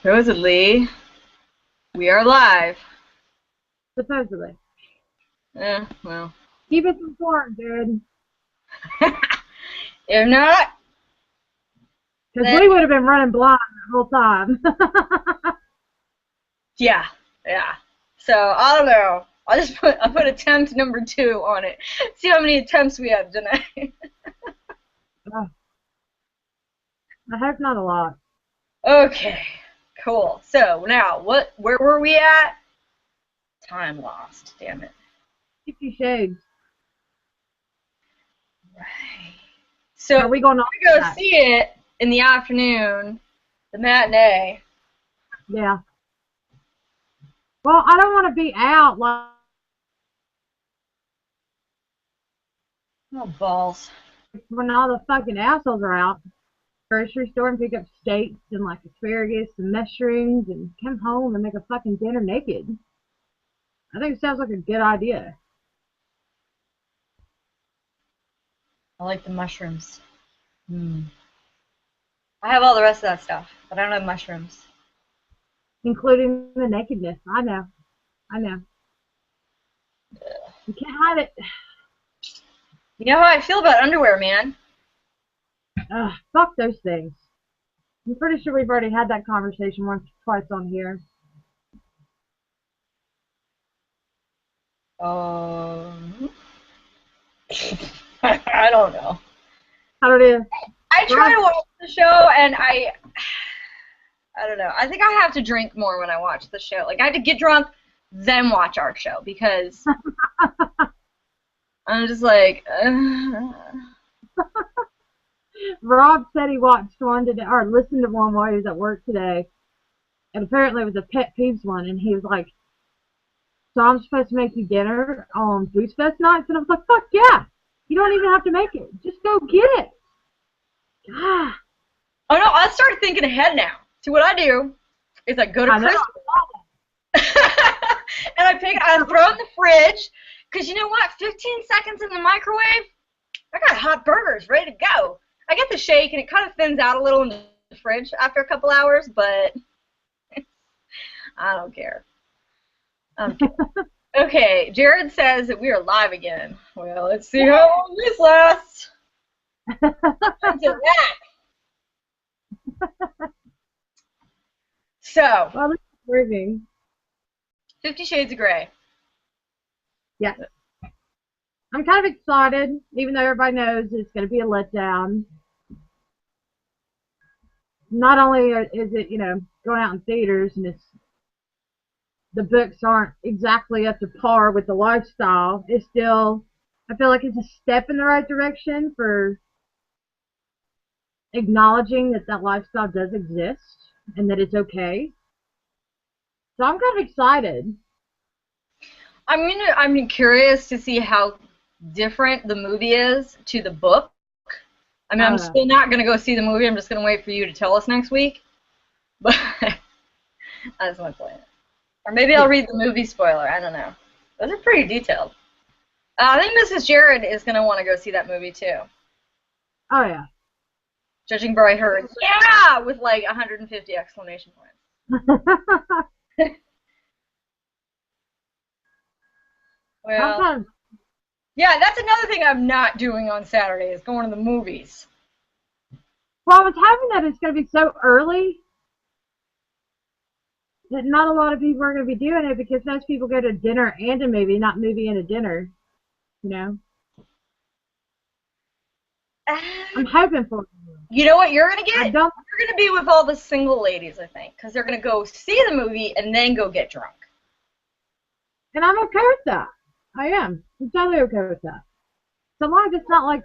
Supposedly, we are live. Supposedly. Well. Keep us informed, dude. If not, because we would have been running blind the whole time. yeah. So I don't know. I put attempt number 2 on it. See how many attempts we have tonight. I hope not a lot. Okay, cool. So now, where were we at? Time lost. Damn it. 50 Shades. Right. So are we going to go see it in the afternoon, the matinee. Yeah. Well, I don't want to be out like. Oh, balls. When all the fucking assholes are out. Grocery store and pick up steaks and like asparagus and mushrooms and come home and make a fucking dinner naked. I think it sounds like a good idea. I like the mushrooms. I have all the rest of that stuff, but I don't have mushrooms. Including the nakedness. I know. You can't hide it. You know how I feel about underwear, man. Fuck those things. I'm pretty sure we've already had that conversation once or twice on here. I don't know. How it is? I try to watch the show, and I don't know. I think I have to drink more when I watch the show. Like, I have to get drunk, then watch our show, because I'm just like, Rob said he watched one today, or listened to one while he was at work today, and apparently it was a pet peeves one, and he was like, so I'm supposed to make you dinner on Boozefest nights? And I was like, fuck yeah! You don't even have to make it. Just go get it. Oh no, I started thinking ahead now. See, what I do is I go to Christmas, and I throw it in the fridge, because you know what? 15 seconds in the microwave, I got hot burgers ready to go. I get the shake, and it kind of thins out a little in the fridge after a couple hours, but I don't care. Okay, Jared says that we are live again. Well, let's see how long this lasts. Until that. So, well, this is working. 50 Shades of Grey. Yeah. I'm kind of excited, even though everybody knows it's going to be a letdown. Not only is it, going out in theaters and the books aren't exactly up to par with the lifestyle, it's still, I feel like it's a step in the right direction for acknowledging that lifestyle does exist and that it's okay. So I'm kind of excited. I'm curious to see how different the movie is to the book. I mean, I'm still not going to go see the movie. I'm just going to wait for you to tell us next week. But that's my plan. Or maybe I'll read the movie spoiler. I don't know. Those are pretty detailed. I think Mrs. Jared is going to want to go see that movie, too. Oh, yeah. Judging by her, yeah, with like 150 exclamation points. Well, yeah, that's another thing I'm not doing on Saturday is going to the movies. Well, what's happening that it's going to be so early that not a lot of people are going to be doing it because most people go to dinner and a movie, not movie and a dinner, I'm hoping for it. You know what you're going to get? You're going to be with all the single ladies, I think, because they're going to go see the movie and then go get drunk. And I'm okay with that. I am. I'm totally okay with that. So long as it's not like...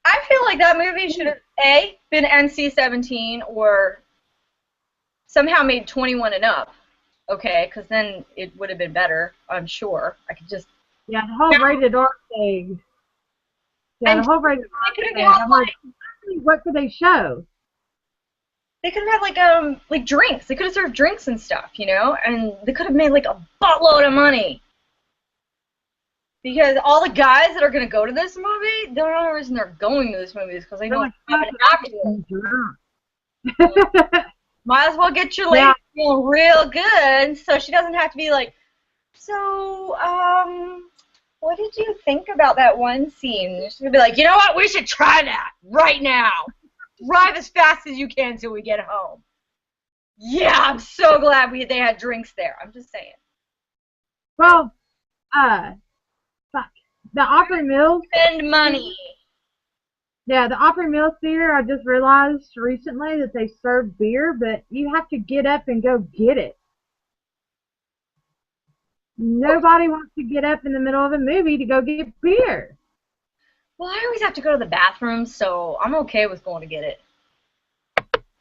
I feel like that movie should have, A, been NC-17 or somehow made 21 and up. Okay, because then it would have been better, I'm sure. I could just... Yeah, the whole rated R thing. Yeah, the whole rated R thing. I'm like, what could they show? They could have had, like drinks. They could have served drinks and stuff, and they could have made, like, a buttload of money. Because all the guys that are going to go to this movie, the only reason they're going to this movie is because they know it's happening afterwards. Might as well get your lady feeling real good, so she doesn't have to be like, so, what did you think about that one scene? She's gonna be like, you know what? We should try that right now. Drive as fast as you can till we get home. Yeah, I'm so glad they had drinks there. I'm just saying. Well, fuck. The Opry Mills. Spend money. Yeah, the Opry Mills Theater, I just realized recently that they serve beer, but you have to get up and go get it. Nobody wants to get up in the middle of a movie to go get beer. Well, I always have to go to the bathroom, so I'm okay with going to get it.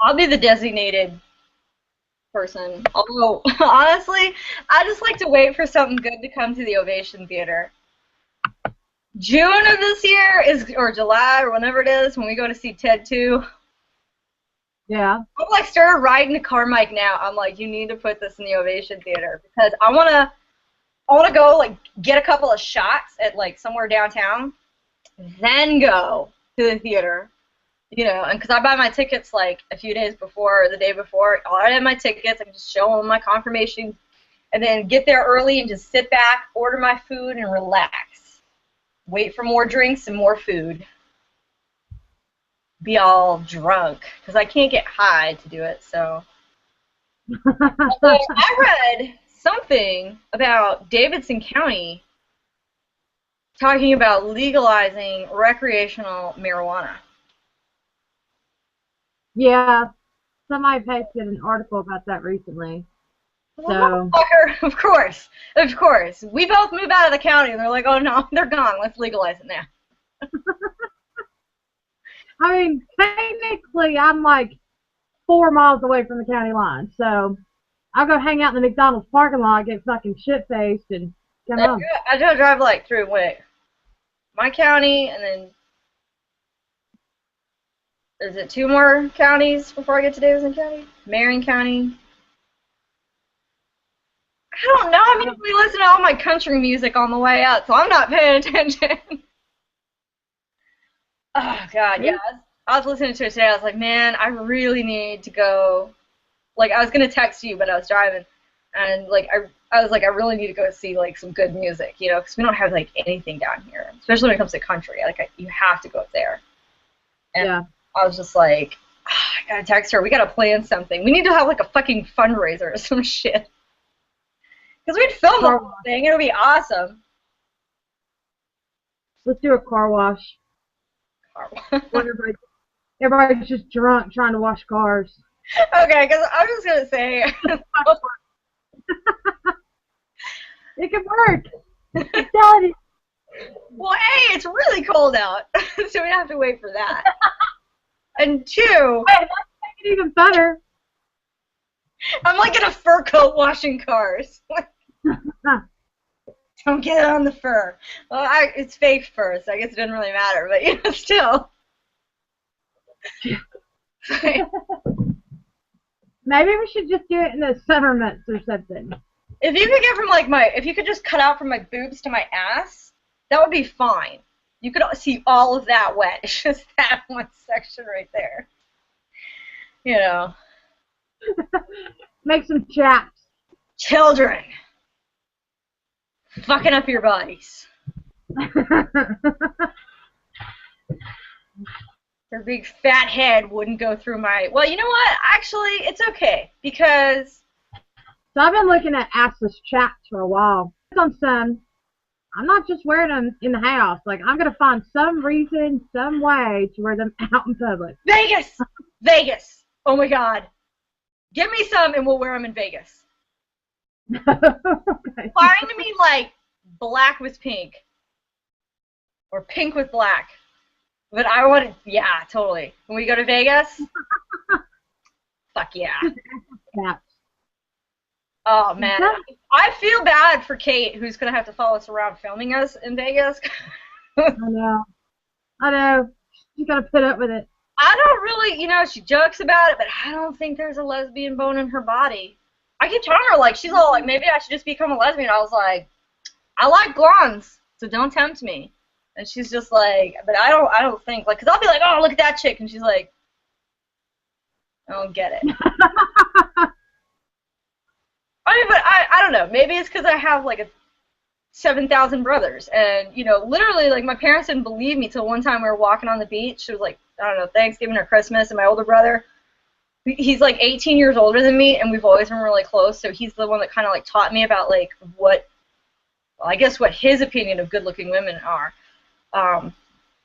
I'll be the designated person. Although, honestly, I just like to wait for something good to come to the Ovation Theater. June of this year or July, or whenever it is, when we go to see Ted 2. Yeah. I'm like started riding to Carmike now. I'm like, you need to put this in the Ovation Theater because I wanna go like get a couple of shots at like somewhere downtown, then go to the theater. You know, and because I buy my tickets like a few days before or the day before, I already have my tickets. I can just show them my confirmation, and then get there early and just sit back, order my food, and relax. Wait for more drinks and more food. Be all drunk because I can't get high to do it. So I read something about Davidson County talking about legalizing recreational marijuana. Yeah, somebody posted an article about that recently. So, of course. We both move out of the county, and they're like, oh, no, they're gone. Let's legalize it now. I mean, technically, I'm like 4 miles away from the county line, so I'll go hang out in the McDonald's parking lot, get fucking shit-faced, and come home. I do drive like through my county, and then is it 2 more counties before I get to Davidson County? Marion County. I don't know. I mean, we listen to all my country music on the way out, so I'm not paying attention. Oh, God, yeah. I was listening to it today. I was like, man, I really need to go. Like, I was going to text you, but I was driving. And, like, I was like, I really need to go see, like, some good music, you know, because we don't have, like, anything down here, especially when it comes to country. Like, you have to go up there. And yeah. I was just like, I got to text her. We got to plan something. We need to have, like, a fucking fundraiser or some shit. Because we'd film the whole thing. It would be awesome. Let's do a car wash. Everybody's just drunk trying to wash cars. Okay, because I was just going to say. It could work. I'm telling you. Well, A, it's really cold out, so we have to wait for that. And 2. Hey, that's make it even better. I'm like in a fur coat washing cars. Don't get it on the fur. Well, it's fake fur, so I guess it doesn't really matter, but you know, still. Maybe we should just do it in the summer months or something. If you could get from like if you could just cut out from my boobs to my ass, that would be fine. You could see all of that wet. It's just that one section right there. You know. Make some chaps. Children. Fucking up your bodies. Her big fat head wouldn't go through my... Well, you know what? Actually, it's okay, because... So I've been looking at assless chaps for a while. On some, I'm not just wearing them in the house. Like, I'm going to find some reason, some way to wear them out in public. Vegas! Vegas! Oh, my God. Give me some, and we'll wear them in Vegas. Okay. Find me like black with pink or pink with black, but I want to, yeah, totally. When we go to Vegas, fuck yeah. Oh man, I feel bad for Kate, who's gonna have to follow us around filming us in Vegas. I know. She's gotta put up with it. I don't really, you know, she jokes about it, but I don't think there's a lesbian bone in her body. I keep telling her, like, she's all like, maybe I should just become a lesbian. I was like, I like blondes, so don't tempt me. And she's just like, but I don't think, like, because I'll be like, oh, look at that chick. And she's like, I don't get it. don't know. Maybe it's because I have like 7,000 brothers, and you know, literally, like my parents didn't believe me till one time we were walking on the beach. It was like, I don't know, Thanksgiving or Christmas, and my older brother, he's like 18 years older than me, and we've always been really close. So he's the one that kind of like taught me about like what, well, I guess what his opinion of good-looking women are,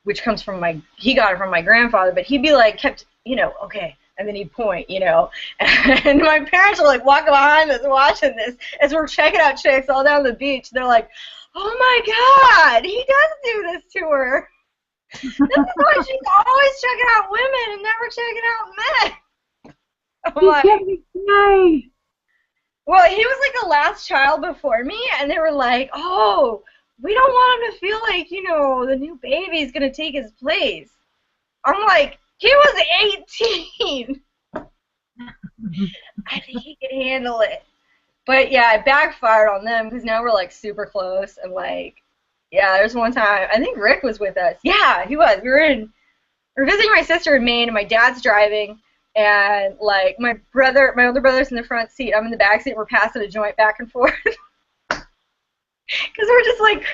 which comes from he got it from my grandfather. But he'd be like, kept, you know, okay. And then he'd point, you know, and my parents are like walking behind us watching this as we're checking out chicks all down the beach. They're like, oh my God, he does do this to her. This is why she's always checking out women and never checking out men. I'm like, well, he was like the last child before me, and they were like, oh, we don't want him to feel like, you know, the new baby's going to take his place. I'm like, he was 18. I think he could handle it. But yeah, it backfired on them because now we're like super close. And like, yeah, there's one time, I think Rick was with us. Yeah, he was. We were visiting my sister in Maine, and my dad's driving. And like my older brother's in the front seat. I'm in the back seat. We're passing a joint back and forth. Because we're just like,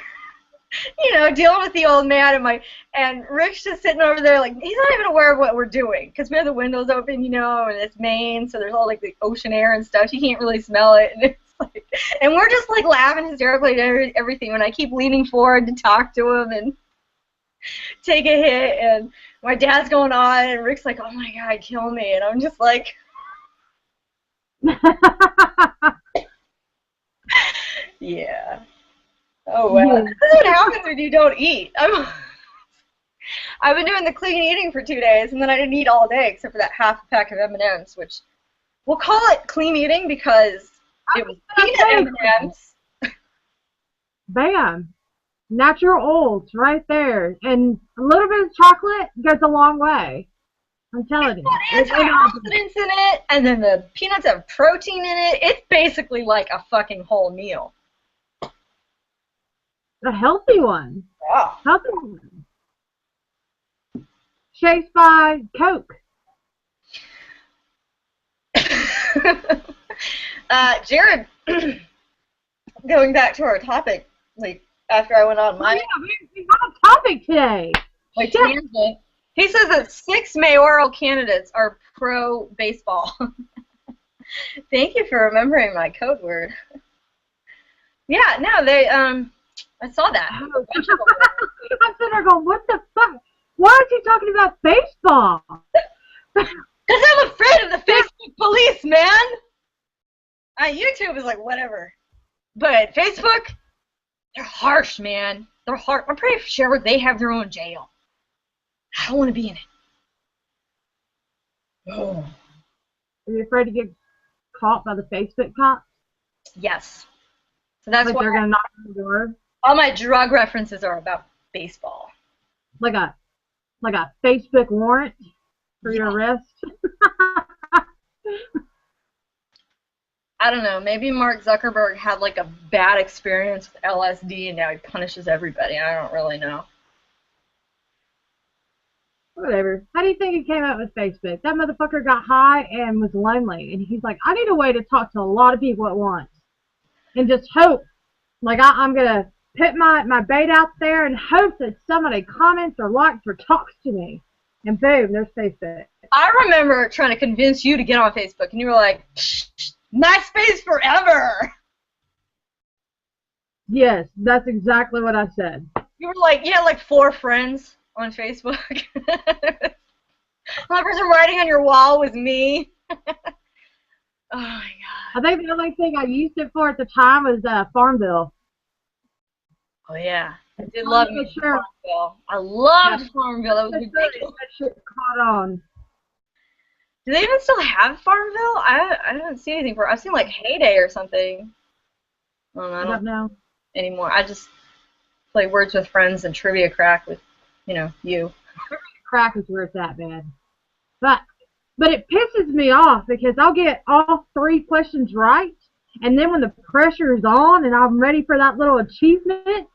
you know, dealing with the old man, and Rick's just sitting over there like he's not even aware of what we're doing because we have the windows open, you know, and it's Maine, so there's all like the ocean air and stuff. He can't really smell it, and it's like, and we're just like laughing hysterically at everything. And I keep leaning forward to talk to him and take a hit, and my dad's going on, and Rick's like, "Oh my God, kill me," and I'm just like, yeah. Oh, wow. Yeah. This is what happens when you don't eat. I've been doing the clean eating for 2 days, and then I didn't eat all day except for that half a pack of M&Ms, which we'll call it clean eating because it was peanut M&Ms. Bam. Natural oils right there. And a little bit of chocolate goes a long way. I'm telling you. There's antioxidants in it, and then the peanuts have protein in it. It's basically like a fucking whole meal. A healthy one. Yeah. Healthy one. Chased by Coke. Jared, going back to our topic, like after I went on my we got a topic today. Like tangent, he says that 6 mayoral candidates are pro baseball. Thank you for remembering my code word. Yeah, no, they I saw that. I'm sitting there going, what the fuck? Why is he talking about baseball? Because I'm afraid of the Facebook police, man. YouTube is like, whatever. But Facebook, they're harsh, man. They're harsh. I'm pretty sure they have their own jail. I don't want to be in it. Oh. Are you afraid to get caught by the Facebook cops? Yes. So that's why they're going to knock on the door? All my drug references are about baseball. Like a Facebook warrant for your arrest? I don't know. Maybe Mark Zuckerberg had like a bad experience with LSD and now he punishes everybody. I don't really know. Whatever. How do you think he came out with Facebook? That motherfucker got high and was lonely. And he's like, I need a way to talk to a lot of people at once. And just hope. Like, I'm going to put my bait out there and hope that somebody comments or likes or talks to me. And boom, there's Facebook. I remember trying to convince you to get on Facebook, and you were like, MySpace forever! Yes, that's exactly what I said. You were like, you had like 4 friends on Facebook. The only person writing on your wall was me. Oh my God. I think the only thing I used it for at the time was Farmville. Oh yeah, I did love Farmville. I loved Farmville. That was ridiculous. That shit caught on. Do they even still have Farmville? I didn't see anything for it. I've seen like Heyday or something. I don't know anymore. I just play Words with Friends and Trivia Crack with, you. Trivia Crack is where it's at, man. But it pisses me off because I'll get all 3 questions right, and then when the pressure is on and I'm ready for that little achievement,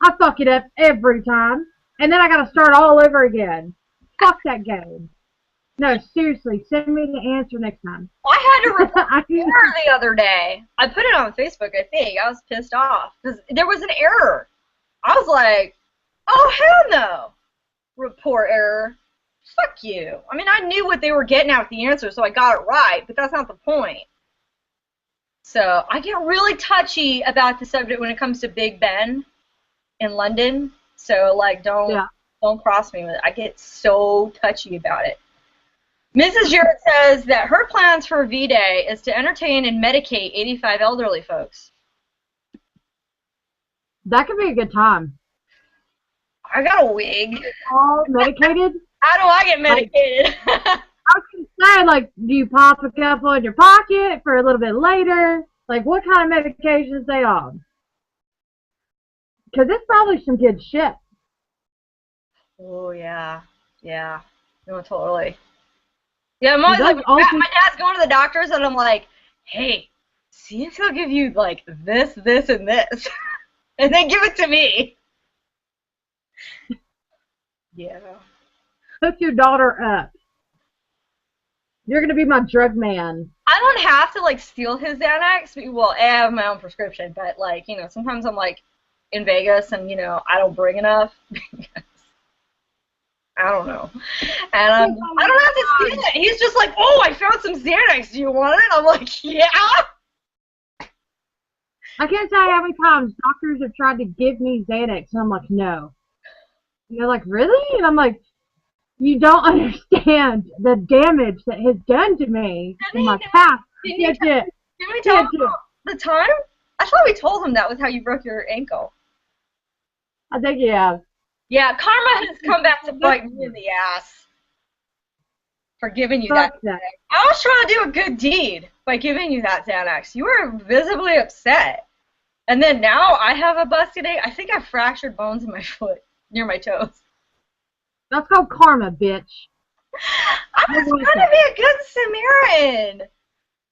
I fuck it up every time, and then I gotta start all over again. Fuck that game. No, seriously, send me the answer next time. I had to report an error the other day. I put it on Facebook, I think. I was pissed off because there was an error. I was like, oh, hell no. Report error. Fuck you. I mean, I knew what they were getting at with the answer, so I got it right, but that's not the point. So I get really touchy about the subject when it comes to Big Ben in London. So, like, don't cross me with it. I get so touchy about it. Mrs. Jarrett says that her plans for VDay is to entertain and medicate 85 elderly folks. That could be a good time. I got a wig. All medicated? How do I get medicated? I was going to say, like, do you pop a couple in your pocket for a little bit later? Like, what kind of medications they on? Because it's probably some good shit. Oh, yeah. Yeah. No, totally. Yeah, I'm always like, my dad's going to the doctors, and I'm like, hey, see if he'll give you, like, this, and this. And then give it to me. Yeah. Hook your daughter up. You're going to be my drug man. I don't have to, like, steal his Xanax. Well, I have my own prescription, but, like, you know, sometimes I'm, like, in Vegas and, you know, I don't bring enough. I don't know. And I don't have to steal it. He's just like, oh, I found some Xanax. Do you want it? I'm like, yeah. I can't tell you how many times doctors have tried to give me Xanax, and I'm like, no. And they're like, really? And I'm like, you don't understand the damage that has done to me in my past. Didn't we tell him the time? I thought we told him that was how you broke your ankle. I think you have. Yeah, karma has come back to bite me in the ass for giving you that. I was trying to do a good deed by giving you that Xanax. You were visibly upset. And then now I have a busted ankle. I think I fractured bones in my foot, near my toes. That's called karma, bitch. I was trying to be a good Samaritan.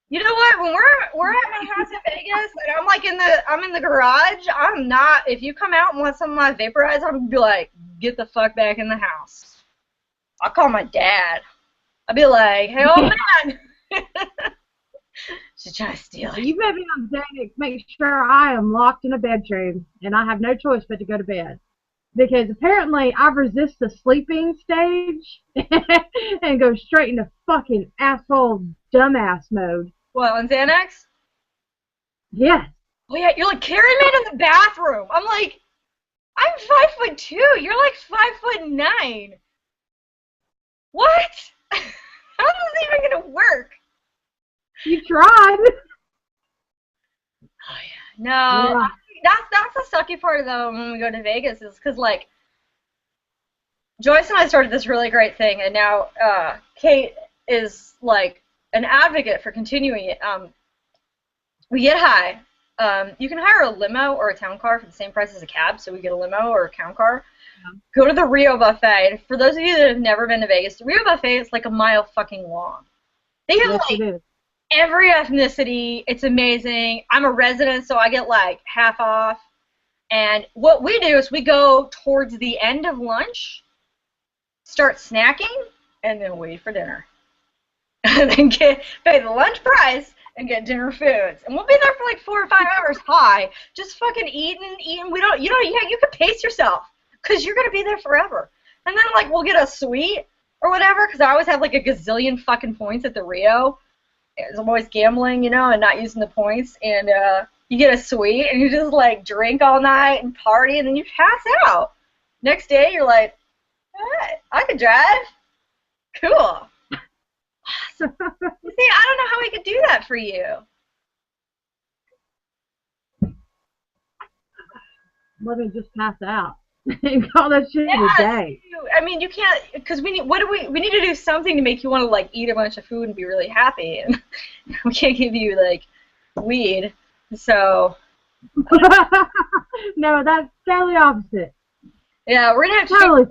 You know what? When we're at my house in Vegas, and I'm in the garage. I'm not. If you come out and want some of my vaporizer, I'm gonna be like, get the fuck back in the house. I'll call my dad. I'll be like, hey, old man. She's trying to steal it. You better be on Xanax. Make sure I am locked in a bedroom, and I have no choice but to go to bed. Because apparently I resist the sleeping stage and go straight into fucking asshole dumbass mode. What, on Xanax? Yes. Oh yeah, you're like, carry me in the bathroom. I'm like, I'm 5'2". You're like 5'9". What? How is this even gonna work? You tried. Oh yeah. No. Yeah. That's the sucky part though when we go to Vegas is because like Joyce and I started this really great thing and now Kate is like an advocate for continuing it. We get high. You can hire a limo or a town car for the same price as a cab, so we get a limo or a town car. Yeah. Go to the Rio Buffet. And for those of you that have never been to Vegas, the Rio Buffet is like a mile fucking long. They have like every ethnicity. It's amazing. I'm a resident, so I get like half off. And what we do is we go towards the end of lunch, start snacking, and then wait for dinner. And then pay the lunch price and get dinner foods. And we'll be there for like 4 or 5 hours high, just fucking eating. You can pace yourself because you're going to be there forever. And then like we'll get a suite or whatever because I always have like a gazillion fucking points at the Rio. I'm always gambling, and not using the points. And you get a suite, and you just, like, drink all night and party, and then you pass out. Next day, you're like, hey, I can drive. Cool. See, I don't know how we could do that for you. Let me just pass out and call that shit a day. I mean, you can't, because we need to do something to make you want to like eat a bunch of food and be really happy, and we can't give you like weed, so. No, that's totally opposite. Yeah, we're gonna have to totally.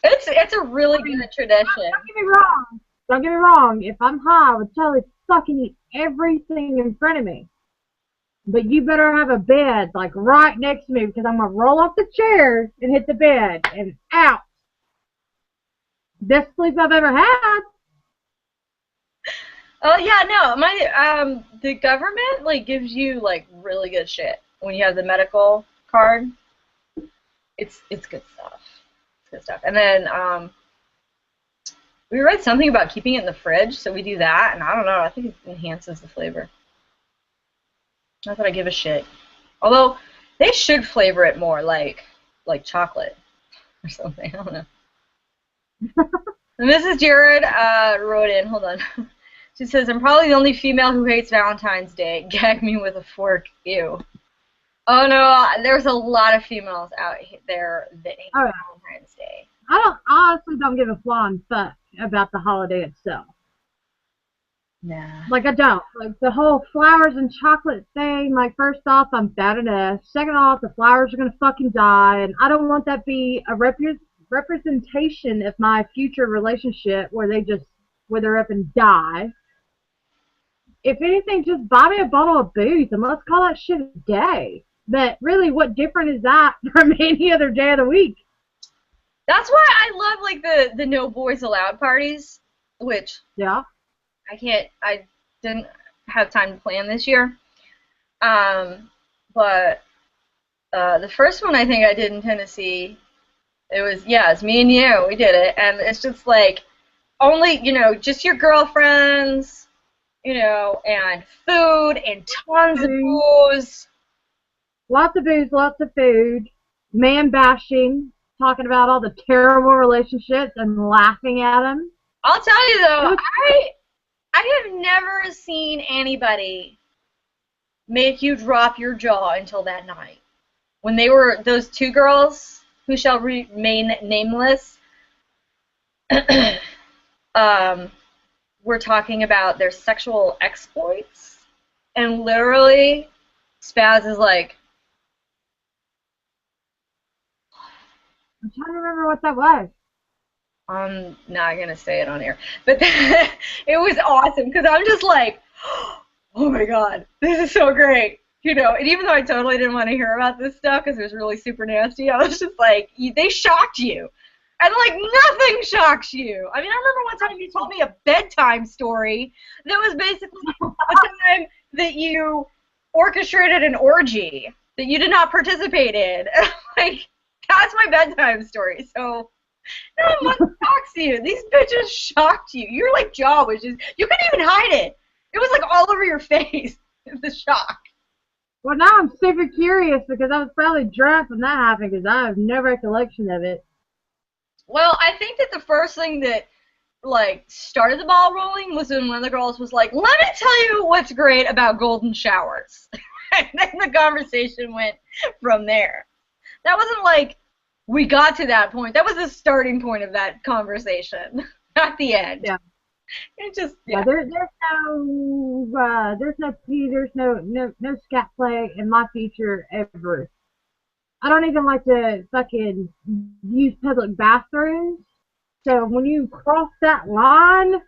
It's a really good tradition. Don't get me wrong. If I'm high, I would totally fucking eat everything in front of me. But you better have a bed, like, right next to me, because I'm going to roll off the chair and hit the bed, and out. Best sleep I've ever had. Oh yeah, no, my the government like gives you like really good shit when you have the medical card. It's good stuff. It's good stuff. And then we read something about keeping it in the fridge, so we do that, and I don't know, I think it enhances the flavor. Not that I give a shit. Although they should flavor it more like chocolate or something. I don't know. And Mrs. Jared wrote in. Hold on. She says, "I'm probably the only female who hates Valentine's Day. Gag me with a fork. Ew." Oh no, there's a lot of females out there that hate Valentine's Day. I honestly don't give a flying fuck about the holiday itself. Nah. Like, I don't. Like, the whole flowers and chocolate thing, like, first off, I'm bad enough. Second off, the flowers are going to fucking die, and I don't want that to be a representation of my future relationship where they just wither up and die. If anything, just buy me a bottle of booze, and let's call that shit a day. But really, what different is that from any other day of the week? That's why I love, like, the no boys allowed parties, which... Yeah. I didn't have time to plan this year. But the first one I think I did in Tennessee, it's me and you, we did it, and it's just like, only, just your girlfriends, and food, and tons of booze. Lots of booze, lots of food, man bashing, talking about all the terrible relationships and laughing at them. I'll tell you though, I have never seen anybody make you drop your jaw until that night. When they were those two girls who shall remain nameless, were talking about their sexual exploits, and literally, Spaz is like, I'm trying to remember what that was. I'm not going to say it on air. But it was awesome because I'm just like, oh my God, this is so great. And even though I totally didn't want to hear about this stuff because it was really super nasty, I was just like, they shocked you. And like, nothing shocks you. I mean, I remember one time you told me a bedtime story that was basically the time that you orchestrated an orgy that you did not participate in. Like, that's my bedtime story. So... no one shocks you. These bitches shocked you. Your like jaw was just, you couldn't even hide it. It was like all over your face. The shock. Well, now I'm super curious because I was probably drunk when that happened because I have no recollection of it. Well, I think that the first thing that like started the ball rolling was when one of the girls was like, "Let me tell you what's great about golden showers." And then the conversation went from there. That wasn't like we got to that point. That was the starting point of that conversation, not the end. Yeah. It just there's no scat play in my future ever. I don't even like to fucking use public bathrooms. So when you cross that line,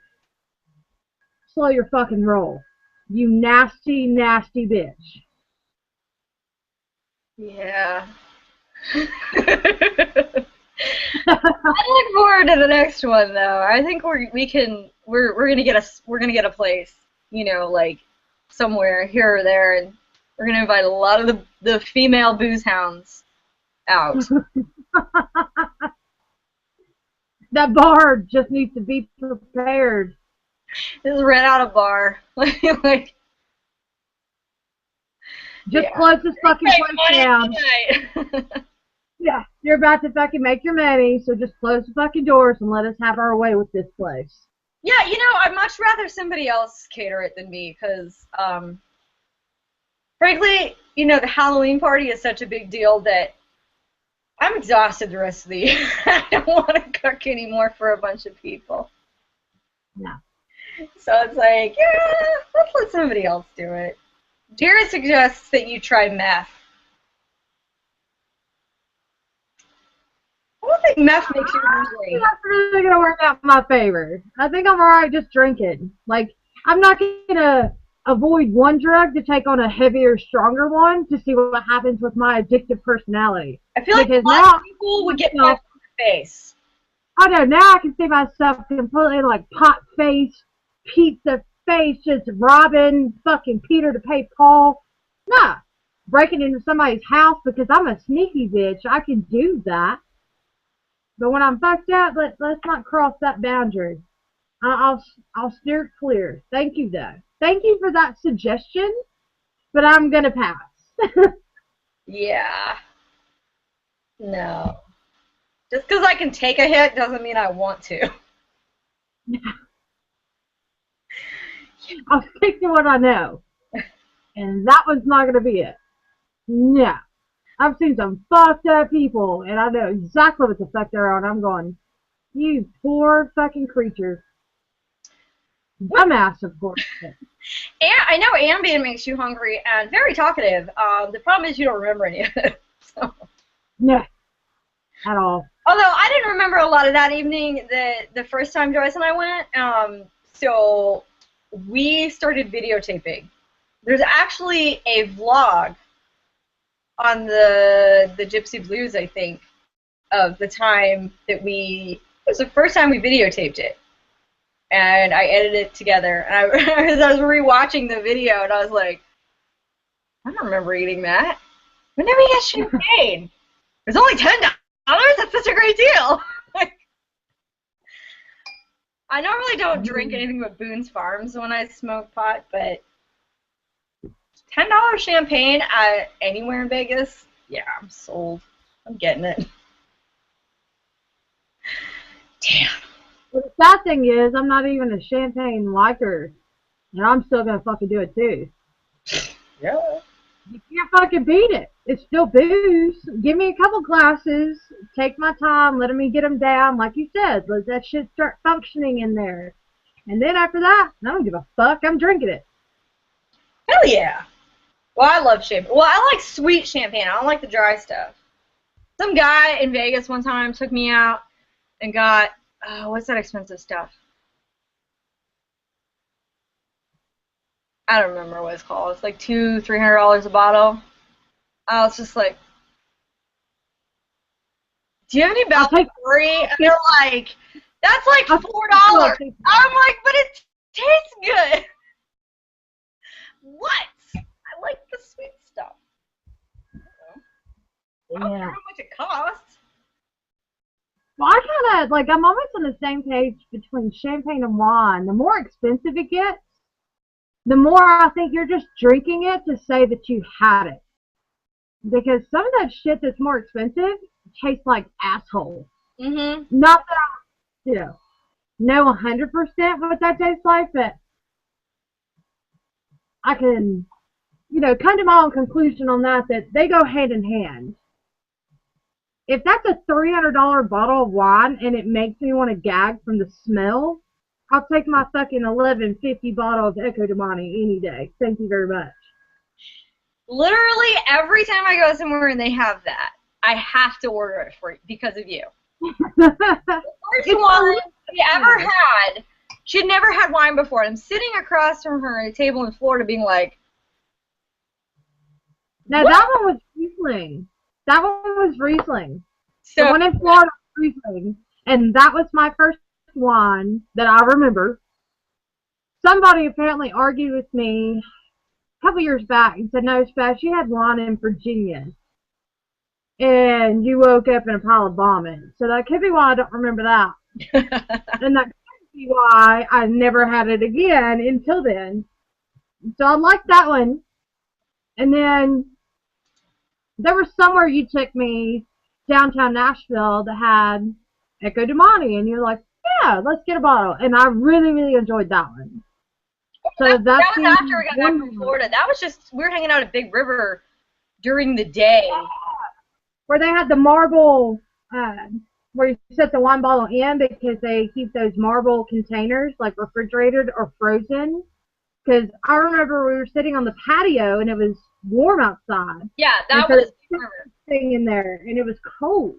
slow your fucking roll. You nasty, nasty bitch. Yeah. I look forward to the next one though. I think we're gonna get a place, like somewhere here or there, and we're gonna invite a lot of the female booze hounds out. That bar just needs to be prepared. Just rent out a bar. Like, just close this fucking place down. Yeah, you're about to fucking make your money, so just close the fucking doors and let us have our way with this place. Yeah, I'd much rather somebody else cater it than me, because, frankly, the Halloween party is such a big deal that I'm exhausted the rest of the year. I don't want to cook anymore for a bunch of people. No. So it's like, yeah, let's let somebody else do it. Jared suggests that you try meth. I don't think meth makes you hungry. That's really going to work out in my favor. I think I'm alright just drinking. Like, I'm not going to avoid one drug to take on a heavier, stronger one to see what happens with my addictive personality. I feel like a lot of people would get punched in the face. I know, now I can see myself completely like pot face, pizza face, just robbing fucking Peter to pay Paul. Nah, breaking into somebody's house because I'm a sneaky bitch. I can do that. But when I'm fucked up, let's not cross that boundary. I'll steer clear. Thank you, though. Thank you for that suggestion, but I'm going to pass. Yeah. No. Just because I can take a hit doesn't mean I want to. I'll stick to what I know. And that was not going to be it. No. I've seen some fucked up people, and I know exactly what the fuck they're on. I'm going, you poor fucking creature. Dumbass, of course. And I know Ambien makes you hungry and very talkative. The problem is you don't remember any of it. So. No. At all. Although I didn't remember a lot of that evening the first time Joyce and I went. So we started videotaping. There's actually a vlog on the Gypsy Blues, I think, of the time that it was the first time we videotaped it. And I edited it together. And I was rewatching the video, and I was like, I don't remember eating that. When did we get champagne? It was only $10. That's such a great deal. I normally don't drink anything but Boone's Farms when I smoke pot, but $10 champagne anywhere in Vegas, yeah, I'm sold. I'm getting it. Damn. Well, the sad thing is, I'm not even a champagne liker, and I'm still gonna fucking do it too. Yeah. You can't fucking beat it. It's still booze. Give me a couple glasses, take my time, let me get them down, like you said. Let that shit start functioning in there. And then after that, I don't give a fuck. I'm drinking it. Hell yeah. Well, I love champagne. Well, I like sweet champagne. I don't like the dry stuff. Some guy in Vegas one time took me out and got, what's that expensive stuff? I don't remember what it's called. It's like $200-$300 a bottle. I was just like, do you have any Valentines? And they're like, that's like $4. I'm like, but it tastes good. What? I like the sweet stuff. I don't care how much it costs. Well, I kind of, like, I'm almost on the same page between champagne and wine. The more expensive it gets, the more I think you're just drinking it to say that you had it. Because some of that shit that's more expensive tastes like asshole. Mm-hmm. Not that I, know 100% what that tastes like, but I can, come to my own conclusion on that they go hand in hand. If that's a $300 bottle of wine and it makes me want to gag from the smell, I'll take my fucking $11.50 bottle of Echo Domani any day. Thank you very much. Literally every time I go somewhere and they have that, I have to order it for you because of you. The first one we ever had, she had never had wine before. I'm sitting across from her at a table in Florida being like, now what? That one was Riesling. That one was Riesling. So, the one in Florida was Riesling. And that was my first wine that I remember. Somebody apparently argued with me a couple years back and said, no, Spaz, you had wine in Virginia. And you woke up in a pile of vomit. So that could be why I don't remember that. And that could be why I never had it again until then. So I liked that one. And then there was somewhere you took me downtown Nashville that had Echo Domani. And you're like, yeah, let's get a bottle. And I really, really enjoyed that one. So that was after we got back from Florida. That was just, we were hanging out at Big River during the day. Yeah. Where they had the marble, where you set the wine bottle in because they keep those marble containers like refrigerated or frozen. Because I remember we were sitting on the patio and it was warm outside. Yeah, that was thing in there and it was cold.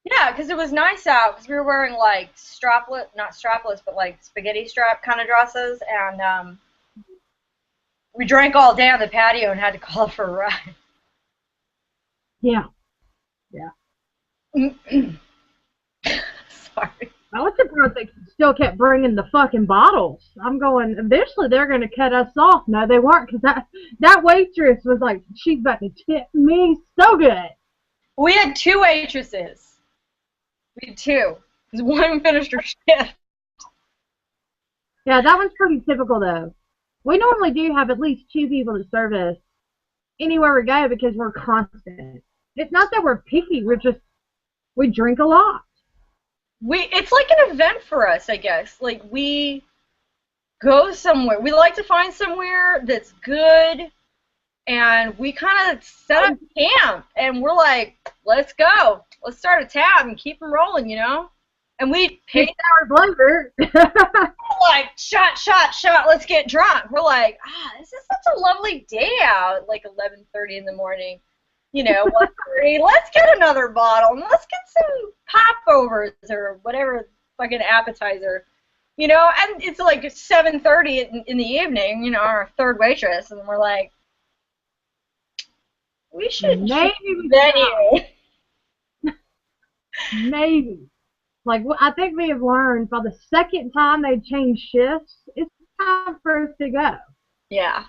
Yeah, because it was nice out because we were wearing like not strapless, but like spaghetti strap kind of dresses, and we drank all day on the patio and had to call for a ride. Yeah. Yeah. Sorry. I was surprised they still kept bringing the fucking bottles. I'm going, eventually they're going to cut us off. No, they weren't, because that waitress was like, she's about to tip me so good. We had 2 waitresses. We had 2. Because one finished her shift. Yeah, that one's pretty typical, though. We normally do have at least 2 people to service anywhere we go because we're constant. It's not that we're picky, we drink a lot. It's like an event for us, I guess. Like, we go somewhere. We like to find somewhere that's good, and we kind of set up camp, and we're like, let's go. Let's start a tab and keep them rolling, you know? And we pay 6 hours later. like, shot, let's get drunk. We're like, this is such a lovely day out, like 11:30 in the morning. You know, 1:30, let's get another bottle, and let's get some popovers or whatever fucking appetizer. You know, and it's like 7:30 in the evening, you know, our 3rd waitress, and we're like, we should maybe venue. Maybe. Like, I think we have learned by the 2nd time they change shifts, it's time for us to go. Yeah.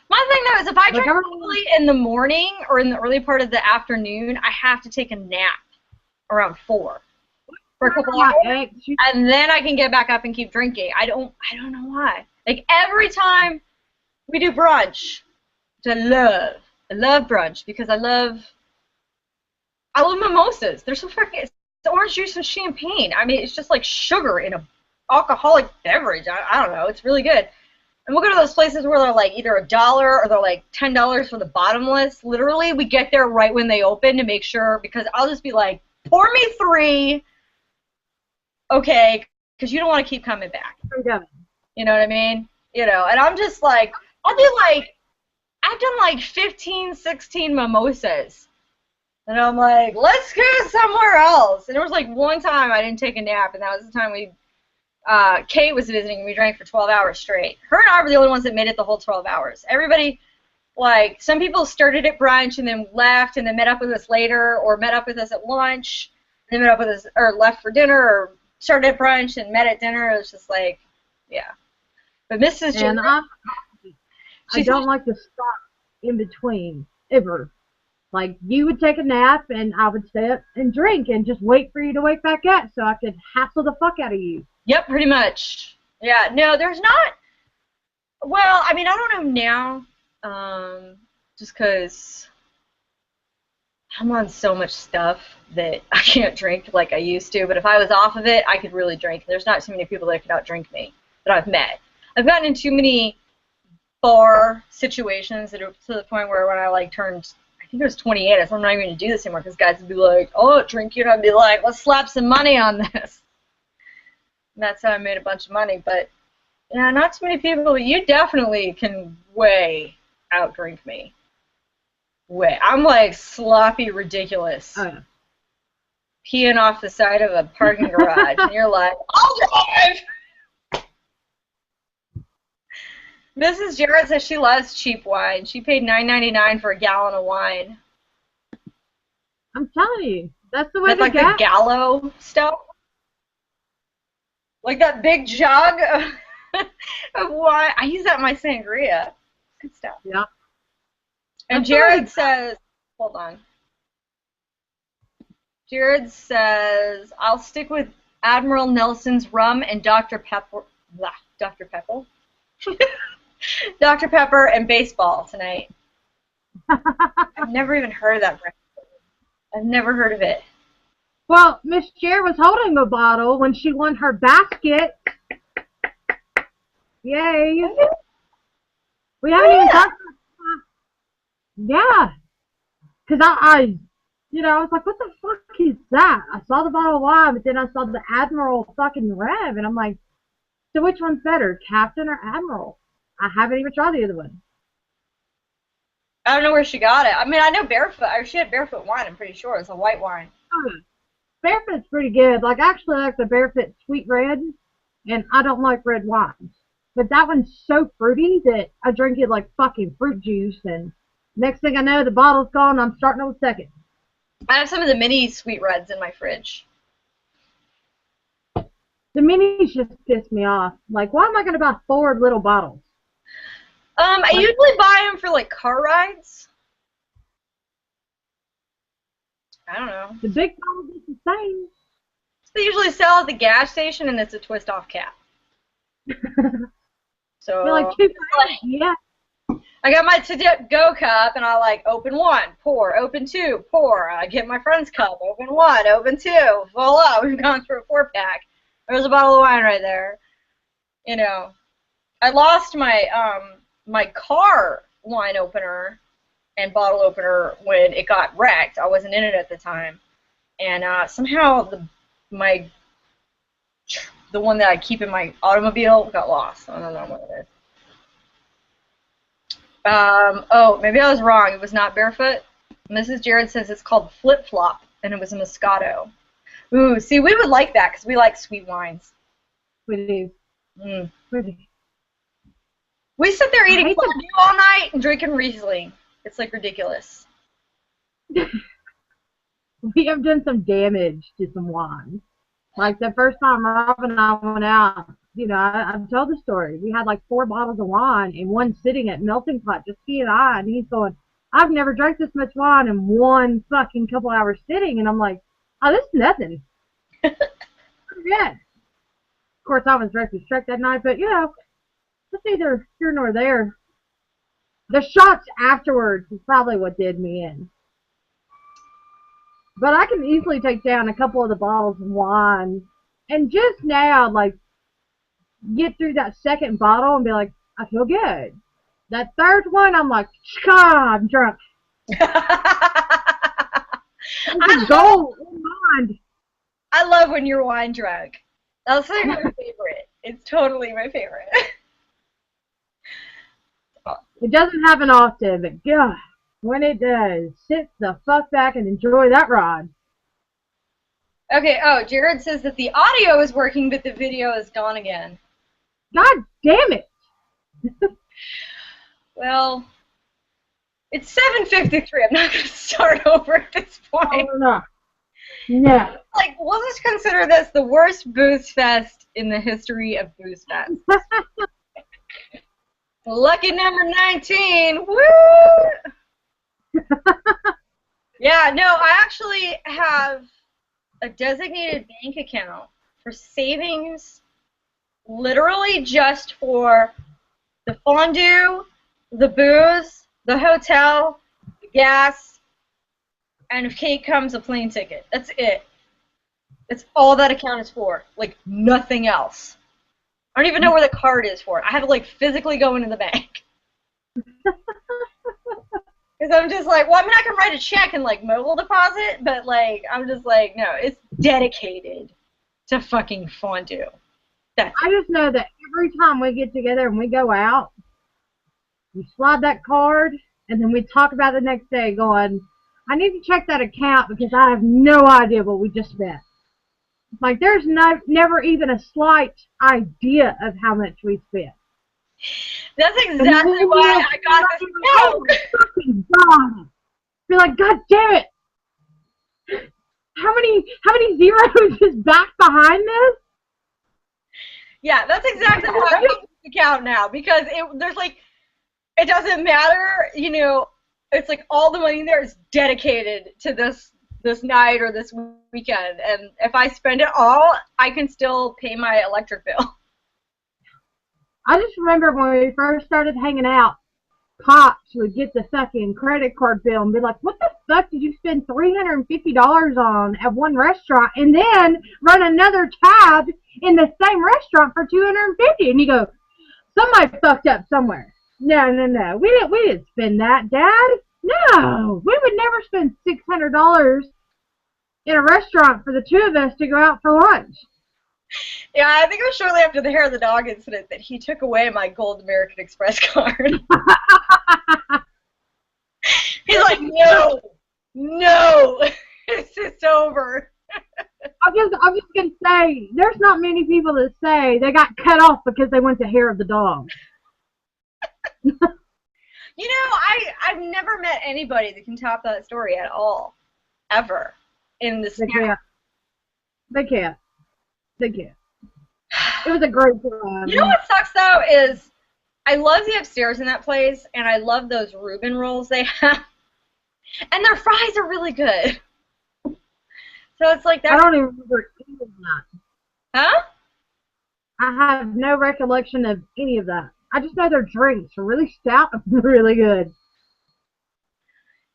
My thing, though, is if I drink early in the morning or in the early part of the afternoon, I have to take a nap around 4 for a couple hours, and then I can get back up and keep drinking. I don't know why. Like, every time we do brunch, which I love brunch because I love mimosas. They're so freaking, it's orange juice and champagne. I mean, it's just like sugar in a alcoholic beverage. I don't know. It's really good. And we'll go to those places where they're like either $1 or they're like $10 for the bottomless. Literally, we get there right when they open to make sure, because I'll just be like, pour me 3, okay, because you don't want to keep coming back. You know what I mean? You know, and I'm just like, I've done like 15, 16 mimosas. And I'm like, let's go somewhere else. And there was like one time I didn't take a nap, and that was the time Kate was visiting, and we drank for 12 hours straight. Her and I were the only ones that made it the whole 12 hours. Everybody, like, some people started at brunch and then left and then met up with us later, or met up with us at lunch, and then met up with us, or left for dinner, or started at brunch and met at dinner. It was just like, yeah. But Mrs. And I don't like to stop in between, ever. Like, you would take a nap, and I would stay up and drink and just wait for you to wake back up so I could hassle the fuck out of you. Yep, pretty much. Yeah, no, there's not. Well, I mean, I don't know now, just because I'm on so much stuff that I can't drink like I used to. But if I was off of it, I could really drink. There's not too many people that can outdrink me that I've met. I've gotten in too many bar situations that are to the point where when I like turned, I think it was 28, I said I'm not even going to do this anymore, because guys would be like, oh, drink you, and I'd be like, let's slap some money on this. And that's how I made a bunch of money. But yeah, not too many people, but you definitely can way outdrink me. Way. I'm like sloppy ridiculous. Oh, yeah. Peeing off the side of a parking garage, and you're like, I'll drive! Mrs. Jarrett says she loves cheap wine. She paid $9.99 for a gallon of wine. I'm telling you, that's the way That's they like got. the Gallo stuff. Like that big jug of wine. I use that in my sangria. Good stuff. Yeah. And Jared says, hold on. Jared says, I'll stick with Admiral Nelson's rum and Dr. Pepper. Blah, Dr. Pepper? Dr. Pepper and baseball tonight. I've never even heard of that brand. I've never heard of it. Well, Miss Jared was holding the bottle when she won her basket. Yay. We haven't even talked about Yeah. Because I was like, what the fuck is that? I saw the bottle of wine, but then I saw the Admiral fucking Rev, and I'm like, so which one's better, Captain or Admiral? I haven't even tried the other one. I don't know where she got it. I mean, I know Barefoot. She had Barefoot wine, I'm pretty sure. It's a white wine. Oh, Barefoot's pretty good. Like, I actually like the Barefoot Sweet Red, and I don't like red wines. But that one's so fruity that I drink it like fucking fruit juice, and next thing I know, the bottle's gone, I'm starting on the second. I have some of the mini Sweet Reds in my fridge. The minis just piss me off. Like, why am I going to buy 4 little bottles? I usually buy them for, like, car rides. I don't know. The big bottles is the same. They usually sell at the gas station, and it's a twist-off cap. So, You're like, $2, yeah. I got my to-go cup, and I, like, open 1, pour, open 2, pour. I get my friend's cup, open 1, open 2. Voila, we've gone through a 4-pack. There's a bottle of wine right there. You know, I lost my my car wine opener and bottle opener when it got wrecked. I wasn't in it at the time, and somehow the one that I keep in my automobile got lost. I don't know what it is. Oh, maybe I was wrong. It was not barefoot. Mrs. Jared says it's called Flip Flop, and it was a Moscato. Ooh, see, we would like that because we like sweet wines. We do. Mm. We do. We sit there eating fondue all night and drinking Riesling. It's like ridiculous. We have done some damage to some wine. Like the first time Rob and I went out, you know, I've told the story. We had like 4 bottles of wine and one sitting at melting pot, just he and I, and he's going, I've never drank this much wine in one fucking couple hours sitting, and I'm like, oh, this is nothing. Yeah. Of course, I was drunk as Shrek that night, but you know, it's neither here nor there. The shots afterwards is probably what did me in. But I can easily take down a couple of the bottles of wine and just now, like, get through that second bottle and be like, I feel good. That third one, I'm like, I'm drunk. It's gold in mind. I love when you're wine drunk. That's like my favorite. It's totally my favorite. It doesn't happen often, but God, when it does, sit the fuck back and enjoy that ride. Okay, oh, Jared says that the audio is working, but the video is gone again. God damn it. Well, it's 7:53. I'm not going to start over at this point. Oh, no. No. Like, we'll just consider this the worst Boozefest in the history of Boozefest. Lucky number 19. Woo! Yeah, no, I actually have a designated bank account for savings, literally just for the fondue, the booze, the hotel, the gas, and if Kate comes, a plane ticket. That's it. That's all that account is for. Like, nothing else. I don't even know where the card is for. I have to, like, physically go into the bank. Because I'm just like, well, I mean, I can write a check and, like, mobile deposit, but, like, I'm just like, no, it's dedicated to fucking fondue. That's I just know that every time we get together and we go out, we slide that card, and then we talk about the next day going, I need to check that account because I have no idea what we just spent. Like, there's never even a slight idea of how much we spent. That's exactly why I got this account. Fucking God. Be like, God damn it. How many zeros is back behind this? Yeah, that's exactly why I got this account now, because there's like, it doesn't matter, you know, it's like all the money there is dedicated to this night or this weekend, and if I spend it all, I can still pay my electric bill. I just remember when we first started hanging out, Pops would get the fucking credit card bill and be like, what the fuck did you spend $350 on at one restaurant and then run another tab in the same restaurant for $250? And you go, somebody fucked up somewhere. No. We didn't spend that, Dad. No. We would never spend $600 in a restaurant for the two of us to go out for lunch. Yeah, I think it was shortly after the hair of the dog incident that he took away my gold American Express card. He's like, no, it's just over. I'm just gonna say, there's not many people that say they got cut off because they went to hair of the dog. You know, I've never met anybody that can top that story at all, ever, in this. They can't. It was a great You know time. what sucks though is I love the upstairs in that place, and I love those Reuben rolls they have, and their fries are really good. So it's like I that. don't even remember any of that. Huh? I have no recollection of any of that. I just know their drinks are really stout and really good. And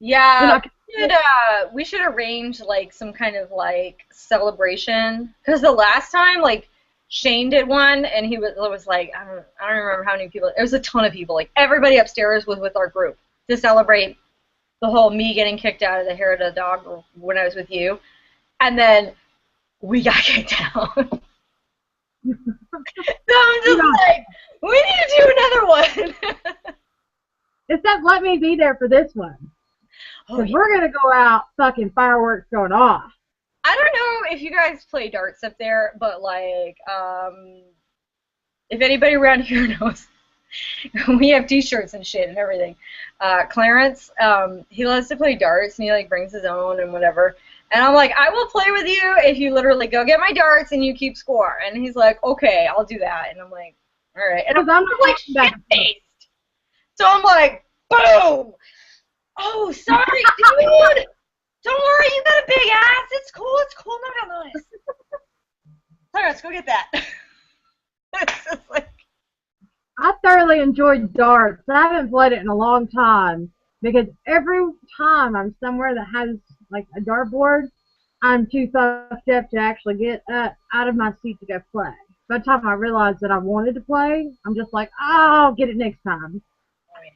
Yeah, I we should arrange like some kind of like celebration because the last time like Shane did one and he was like I don't remember how many people. It was a ton of people. Like everybody upstairs was with our group to celebrate the whole me getting kicked out of the hair of the dog when I was with you, and then we got kicked out. So I'm you just know, like, we need to do another one. except let me be there for this one. Oh Because yeah. we're going to go out fucking fireworks going off. I don't know if you guys play darts up there, but like, if anybody around here knows, we have T-shirts and shit and everything. Clarence, he loves to play darts and he like brings his own and whatever. And I'm like, I will play with you if you literally go get my darts and you keep score. And he's like, okay, I'll do that. And I'm like, all right. And I'm Because I'm not like going back. shit-faced. So I'm like, boom. Oh, sorry, dude. Don't worry, you got a big ass. It's cool. It's cool. No, no, no. Sorry, let's go get that. It's just like, I thoroughly enjoyed darts. I haven't played it in a long time because every time I'm somewhere that has like a dartboard, I'm too fucked up to actually get out of my seat to go play. By the time I realized that I wanted to play, I'm just like, oh, I'll get it next time. oh, yeah.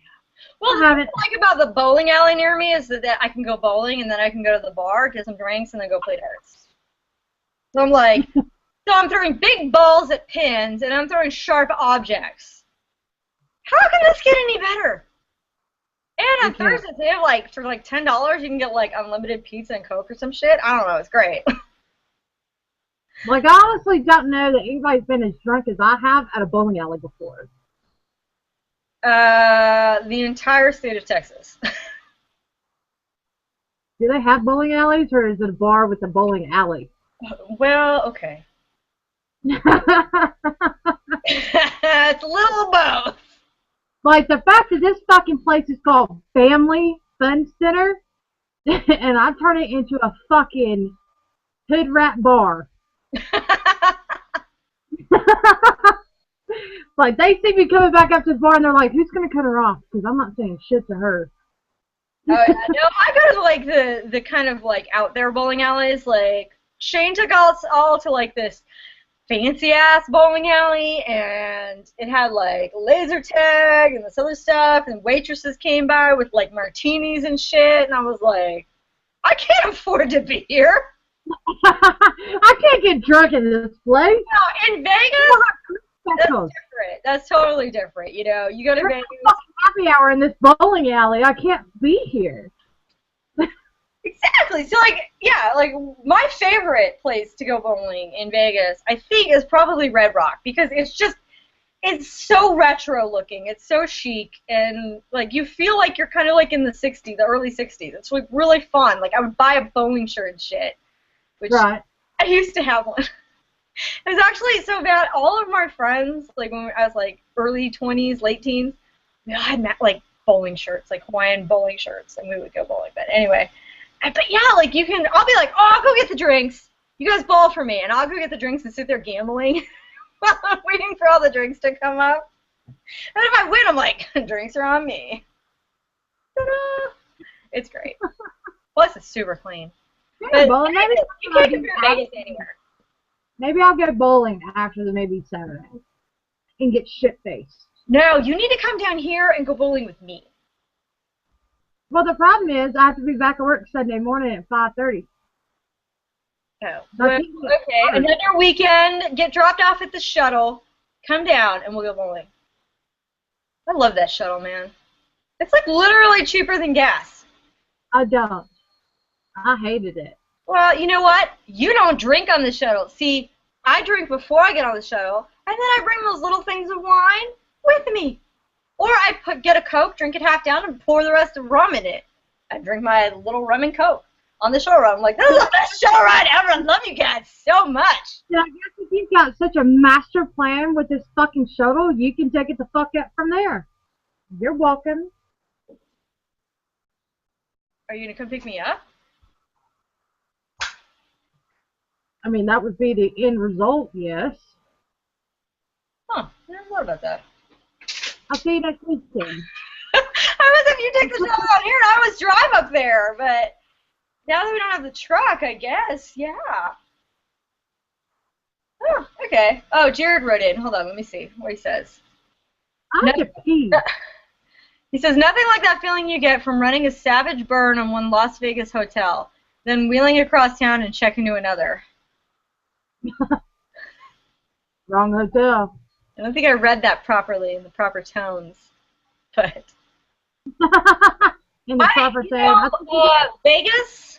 Well, I the thing haven't. I like about the bowling alley near me is that I can go bowling and then I can go to the bar, get some drinks, and then go play darts. So I'm like, so I'm throwing big balls at pins and I'm throwing sharp objects. How can this get any better? And on Thursdays, they have like, for like $10, you can get like unlimited pizza and Coke or some shit. I don't know. It's great. Like, I honestly don't know that anybody's been as drunk as I have at a bowling alley before. The entire state of Texas. Do they have bowling alleys, or is it a bar with a bowling alley? Well, okay. It's a little of both. Like, the fact that this fucking place is called Family Fun Center, and I turn it into a fucking hood rat bar. Like, they see me coming back up to the bar, and they're like, who's going to cut her off? Because I'm not saying shit to her. Oh yeah, no, I go to like the kind of like out there bowling alleys. Like Shane took us all to like this fancy ass bowling alley, and it had like laser tag and this other stuff, and waitresses came by with like martinis and shit, and I was like, I can't afford to be here. I can't get drunk in this place. No, in Vegas, that's different. That's totally different. You know, you go to Vegas. Happy hour in this bowling alley. I can't be here. Exactly. So, like, yeah, like, my favorite place to go bowling in Vegas, I think, is probably Red Rock, because it's so retro looking. It's so chic, and, like, you feel like you're kind of, like, in the 60s, the early 60s. It's, like, really fun. Like, I would buy a bowling shirt and shit, which Right. I used to have one. It was actually so bad. All of my friends, like, when I was, like, early 20s, late teens, we all had, like, bowling shirts, like, Hawaiian bowling shirts, and we would go bowling. But anyway... But yeah, like I'll be like, oh, I'll go get the drinks. You guys bowl for me, and I'll go get the drinks and sit there gambling while I'm waiting for all the drinks to come up. And if I win, I'm like, drinks are on me. Ta-da! It's great. Plus, it's super clean. Yeah, bowling. Maybe you can't compare Vegas anywhere. Maybe I'll go bowling after the maybe Saturday and get shit faced. No, you need to come down here and go bowling with me. Well, the problem is I have to be back at work Sunday morning at 5:30. Oh, well, okay. Another weekend, get dropped off at the shuttle, come down, and we'll go bowling. I love that shuttle, man. It's like literally cheaper than gas. I don't. I hated it. Well, you know what? You don't drink on the shuttle. See, I drink before I get on the shuttle, and then I bring those little things of wine with me. Or I get a Coke, drink it half down, and pour the rest of rum in it. I drink my little rum and Coke. on the shuttle ride. I'm like, this is the best shuttle ride ever. I love you guys so much. Yeah, I guess if you've got such a master plan with this fucking shuttle, you can take it the fuck up from there. You're welcome. Are you going to come pick me up? I mean, that would be the end result, yes. Huh, I never thought about that. I'll see you next week, then. I was if you take the shuttle out here and I was drive up there, but now that we don't have the truck, I guess, yeah. Oh, okay. Oh, Jared wrote in. Hold on, let me see what he says. I have to pee. He says, nothing like that feeling you get from running a savage burn on one Las Vegas hotel, then wheeling across town and checking to another. Wrong hotel. I don't think I read that properly in the proper tones, but... In the proper tone. Vegas,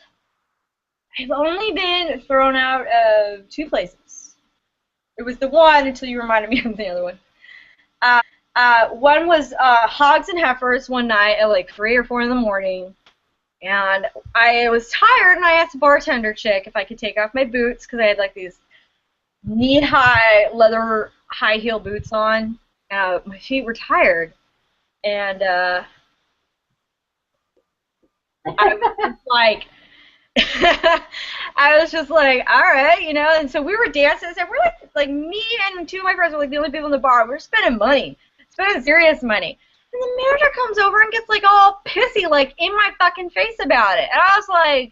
I've only been thrown out of 2 places. It was the one until you reminded me of the other one. One was Hogs and Heifers one night at like 3 or 4 in the morning, and I was tired, and I asked the bartender chick if I could take off my boots because I had like these knee-high leather high heel boots on. My feet were tired, and I was like, I was just like, all right, you know. And so we were dancing. So we're like me and 2 of my friends were like the only people in the bar. We were spending money, spending serious money. And the manager comes over and gets like all pissy, like in my fucking face about it. And I was like,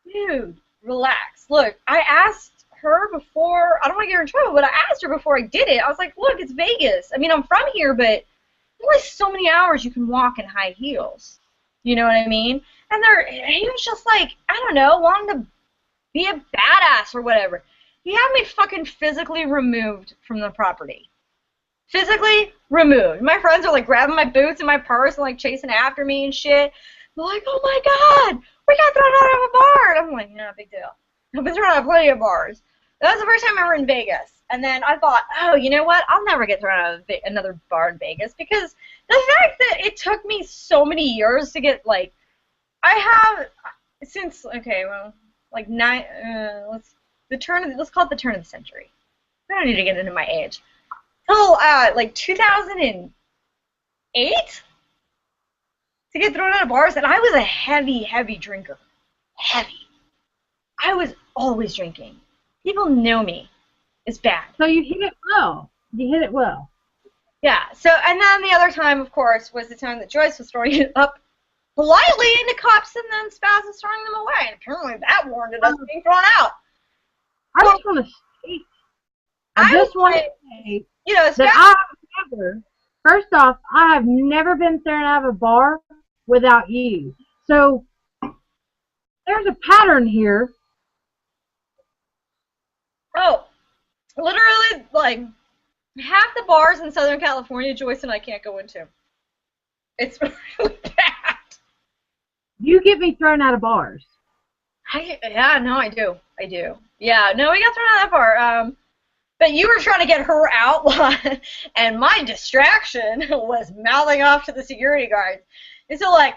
dude, relax. Look, I asked her before. I don't want to get her in trouble, but I asked her before I did it. I was like, look, it's Vegas. I mean, I'm from here, but there's only so many hours you can walk in high heels. You know what I mean? And he was just like, I don't know, wanting to be a badass or whatever. He had me fucking physically removed from the property. Physically removed. My friends are like grabbing my boots and my purse and like chasing after me and shit. They're like, oh my god, we got thrown out of a bar. And I'm like, no, big deal. I've been thrown out of plenty of bars. That was the first time I were in Vegas. And then I thought, oh, you know what? I'll never get thrown out of another bar in Vegas because the fact that it took me so many years to get, like, I have, since, okay, well, like, let's call it the turn of the century. I don't need to get into my age. Till, like, 2008 to get thrown out of bars, and I was a heavy, heavy drinker. Heavy. I was always drinking. People know me. It's bad. So you hit it well. You hit it well. Yeah. So, and then the other time, of course, was the time that Joyce was throwing it up politely into cops, and then Spaz'n was throwing them away. And apparently that warranted us being thrown out. I just want to state. I just want to say, you know, that I have never. First off, I have never been thrown out of a bar without you. So there's a pattern here. Oh. Literally, like, half the bars in Southern California, Joyce and I can't go into. It's really bad. You get me thrown out of bars. Yeah, no, I do. I do. Yeah, no, we got thrown out of that bar. But you were trying to get her out, and my distraction was mouthing off to the security guards. And so, like,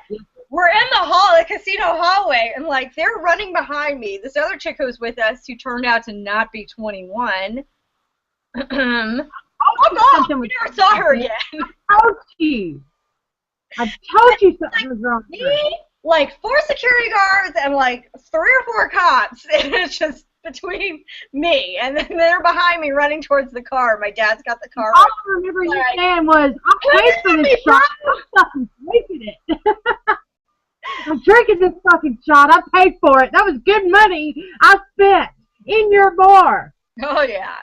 we're in the casino hallway, and, like, they're running behind me. This other chick who was with us, who turned out to not be 21. Oh, God, we never saw her again. I told you. I told you something was wrong with her. Like, 4 security guards and, like, 3 or 4 cops, and it's just between me, and then they're behind me running towards the car. My dad's got the car. All I remember you saying was, I'm paid for this shot. I'm fucking drinking it. I'm drinking this fucking shot. I paid for it. That was good money I spent in your bar. Oh, yeah.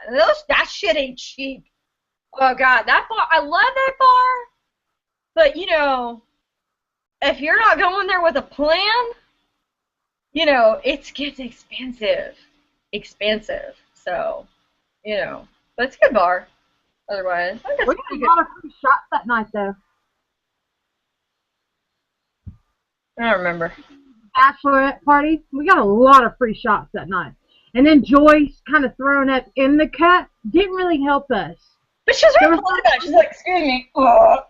That shit ain't cheap. Oh, God. That bar, I love that bar. But, you know, if you're not going there with a plan, you know, it gets expensive. Expensive. So, you know. But it's a good bar. Otherwise. We got a lot of free shots that night, though. I don't remember. Bachelorette party. We got a lot of free shots that night. And then Joyce kind of throwing up in the cut didn't really help us. But she was really polite about it. She's like, excuse me. What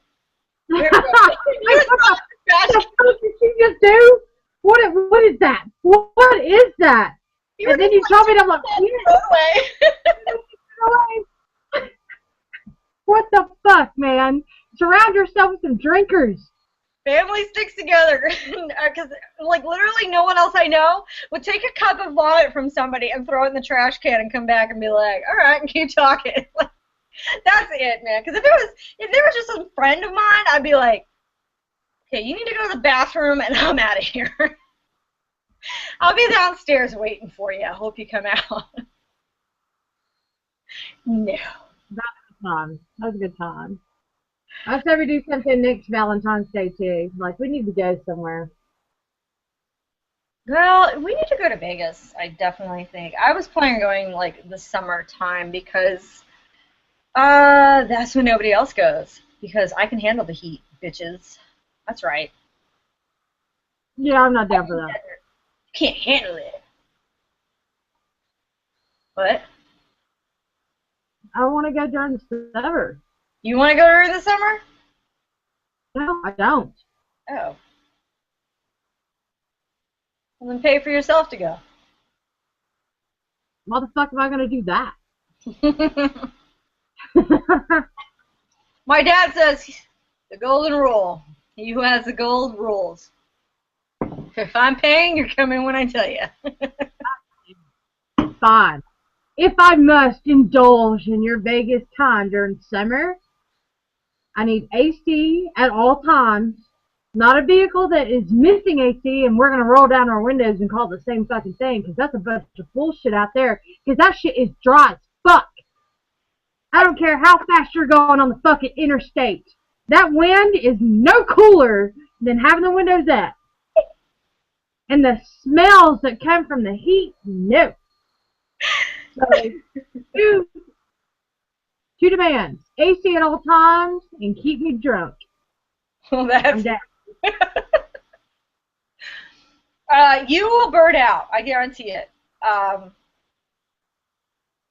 did she just do? What is that? What is that? And then you told me, and I'm like, what the fuck, man? Surround yourself with some drinkers. Family sticks together, because like literally no one else I know would take a cup of vomit from somebody and throw it in the trash can and come back and be like, all right, and keep talking. That's it, man. Because if they were just a friend of mine, I'd be like, okay, you need to go to the bathroom and I'm out of here. I'll be downstairs waiting for you. I hope you come out. No. That was fun. That was a good time. I said we do something next Valentine's Day too. Like, we need to go somewhere. Well, we need to go to Vegas, I definitely think. I was planning on going like the summertime because that's when nobody else goes. Because I can handle the heat, bitches. That's right. Yeah, I'm not down for that. Can't handle it. What? I want to go during the summer. You want to go during the summer? No, I don't. Oh. Well, then pay for yourself to go. Why the fuck am I going to do that? My dad says the golden rule. He who has the gold rules. If I'm paying, you're coming when I tell you. Fine. If I must indulge in your Vegas time during summer, I need AC at all times. Not a vehicle that is missing AC and we're going to roll down our windows and call it the same fucking thing, because that's a bunch of bullshit out there, because that shit is dry as fuck. I don't care how fast you're going on the fucking interstate. That wind is no cooler than having the windows up. And the smells that come from the heat, no. So, two demands. AC at all times and keep me drunk. Well, that's... I'm down. You will burn out. I guarantee it.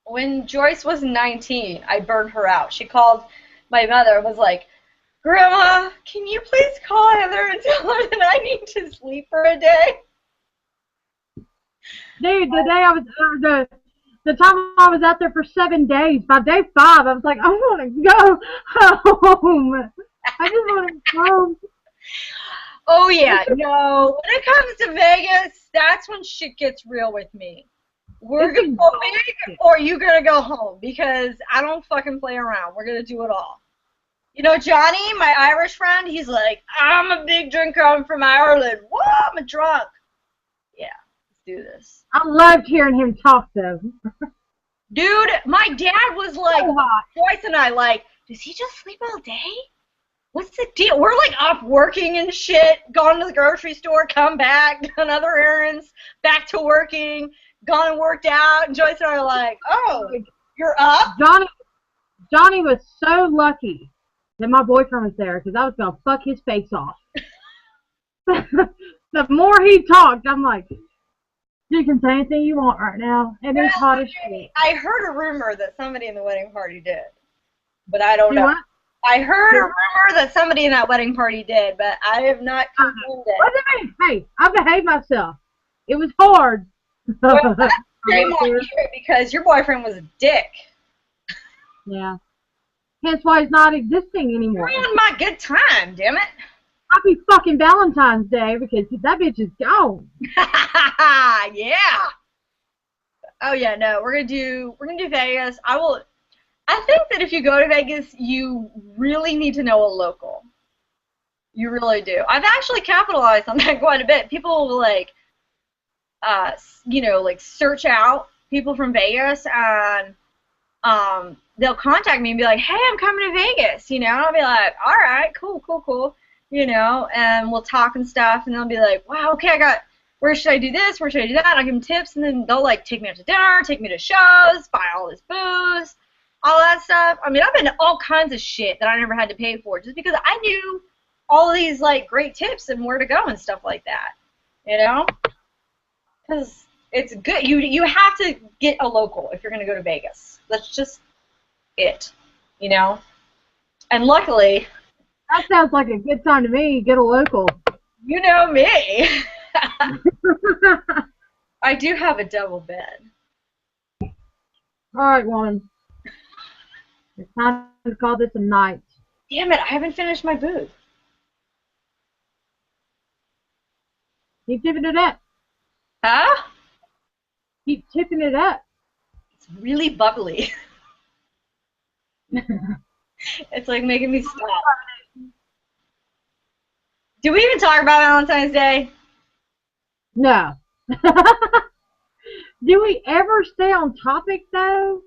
When Joyce was 19, I burned her out. She called my mother and was like, Grandma, can you please call Heather and tell her that I need to sleep for a day? Dude, the day I was, the time I was out there for 7 days, by day 5, I was like, I want to go home. I just want to go home. Oh, yeah. No, when it comes to Vegas, that's when shit gets real with me. We're going to go big or you going to go home, because I don't fucking play around. We're going to do it all. You know, Johnny, my Irish friend, he's like, I'm a big drinker. I'm from Ireland. Whoa, I'm a drunk. Yeah, let's do this. I loved hearing him talk, though. Dude, my dad was like, So hot. Joyce and I, like, does he just sleep all day? What's the deal? We're like up working and shit, gone to the grocery store, come back, done other errands, back to working, gone and worked out, and Joyce and I are like, oh, you're up? Johnny was so lucky that my boyfriend was there, because I was going to fuck his face off. The more he talked, I'm like, you can say anything you want right now, and it's hot as shit. I heard a rumor that somebody in the wedding party did, but I don't know. What? I heard a rumor that somebody in that wedding party did, but I have not confirmed it. What do you mean? Hey, I behaved myself. It was hard. Well, that's shame on you, because your boyfriend was a dick. Yeah. Hence why he's not existing anymore. Ruined my good time, damn it. Happy fucking Valentine's Day, because that bitch is gone. Yeah. Oh yeah, no, we're gonna do Vegas. I think that if you go to Vegas, you really need to know a local. You really do. I've actually capitalized on that quite a bit. People will like search out people from Vegas, and they'll contact me and be like, hey, I'm coming to Vegas, and I'll be like, all right, cool, and we'll talk and stuff, and they'll be like, wow, okay, where should I do this, where should I do that, I'll give them tips, and then they'll, like, take me out to dinner, take me to shows, buy all this booze, all that stuff. I mean, I've been to all kinds of shit that I never had to pay for, just because I knew all these, like, great tips and where to go and stuff like that, because it's good. You have to get a local if you're going to go to Vegas. That's just it, And luckily... That sounds like a good time to me. Get a local. You know me. I do have a double bed. Alright, woman. It's time to call this a night. Damn it, I haven't finished my booth. Keep tipping it up. Huh? Keep tipping it up. It's really bubbly. It's like making me stop. Did we even talk about Valentine's Day? No. Do we ever stay on topic though?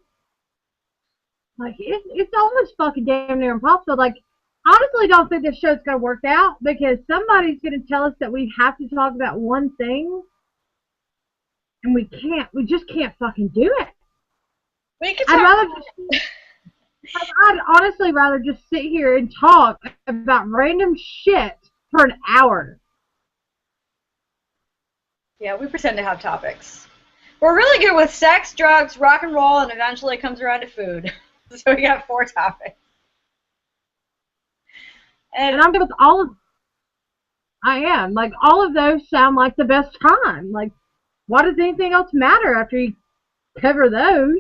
Like it's almost fucking damn near impossible. Like honestly don't think this show's gonna work out because somebody's gonna tell us that we have to talk about one thing and we just can't fucking do it. We can talk I'd honestly rather just sit here and talk about random shit for an hour. Yeah, we pretend to have topics. We're really good with sex, drugs, rock and roll, and eventually it comes around to food. So we got 4 topics. And I'm good with all of I am. Like, all of those sound like the best time. Like, why does anything else matter after you cover those?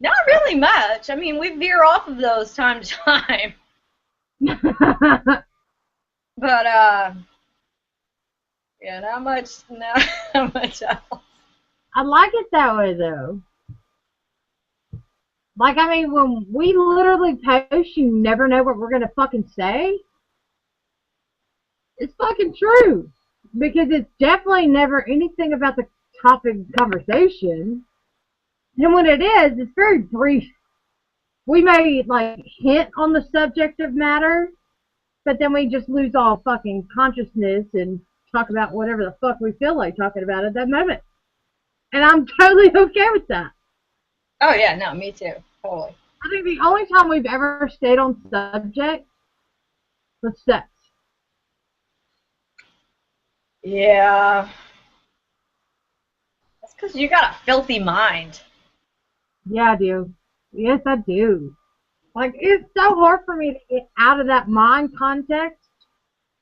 Not really much. I mean, we veer off of those time to time. But, yeah, not much else. I like it that way, though. Like, I mean, when we literally post, you never know what we're going to fucking say. It's fucking true. Because it's definitely never anything about the topic of conversation. And when it is, it's very brief. We may, like, hint on the subject of matter, but then we just lose all fucking consciousness and talk about whatever the fuck we feel like talking about at that moment. And I'm totally okay with that. Oh, yeah, no, me too. Totally. I think the only time we've ever stayed on subject was sex. Yeah. That's because you got a filthy mind. Yeah, I do. Yes, I do. Like, it's so hard for me to get out of that mind context,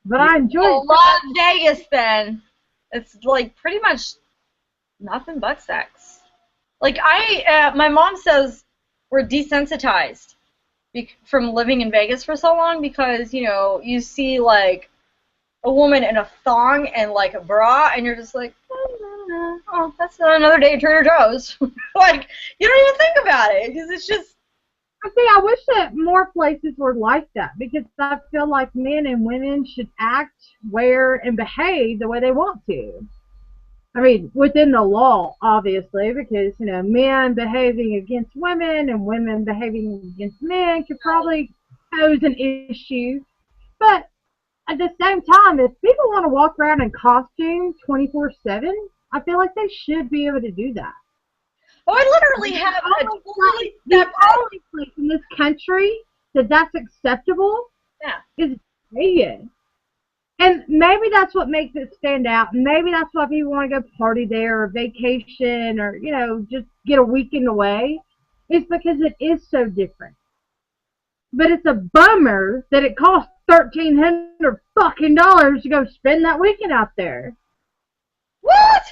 but I enjoy it. I love Vegas, then. It's, like, pretty much nothing but sex. Like, my mom says we're desensitized from living in Vegas for so long because, you know, you see, like, a woman in a thong and, like, a bra, and you're just like, oh, that's another day at Trader Joe's. Like, you don't even think about it because it's just... See, I wish that more places were like that because I feel like men and women should act, wear, and behave the way they want to. I mean, within the law, obviously, because, you know, men behaving against women and women behaving against men could probably pose an issue. But at the same time, if people want to walk around in costume 24/7, I feel like they should be able to do that. Oh, I literally have a totally the only place in this country that's acceptable is Vegas. And maybe that's what makes it stand out. Maybe that's why people want to go party there or vacation or, you know, just get a weekend away. It's because it is so different. But it's a bummer that it costs $1,300 fucking dollars to go spend that weekend out there. What?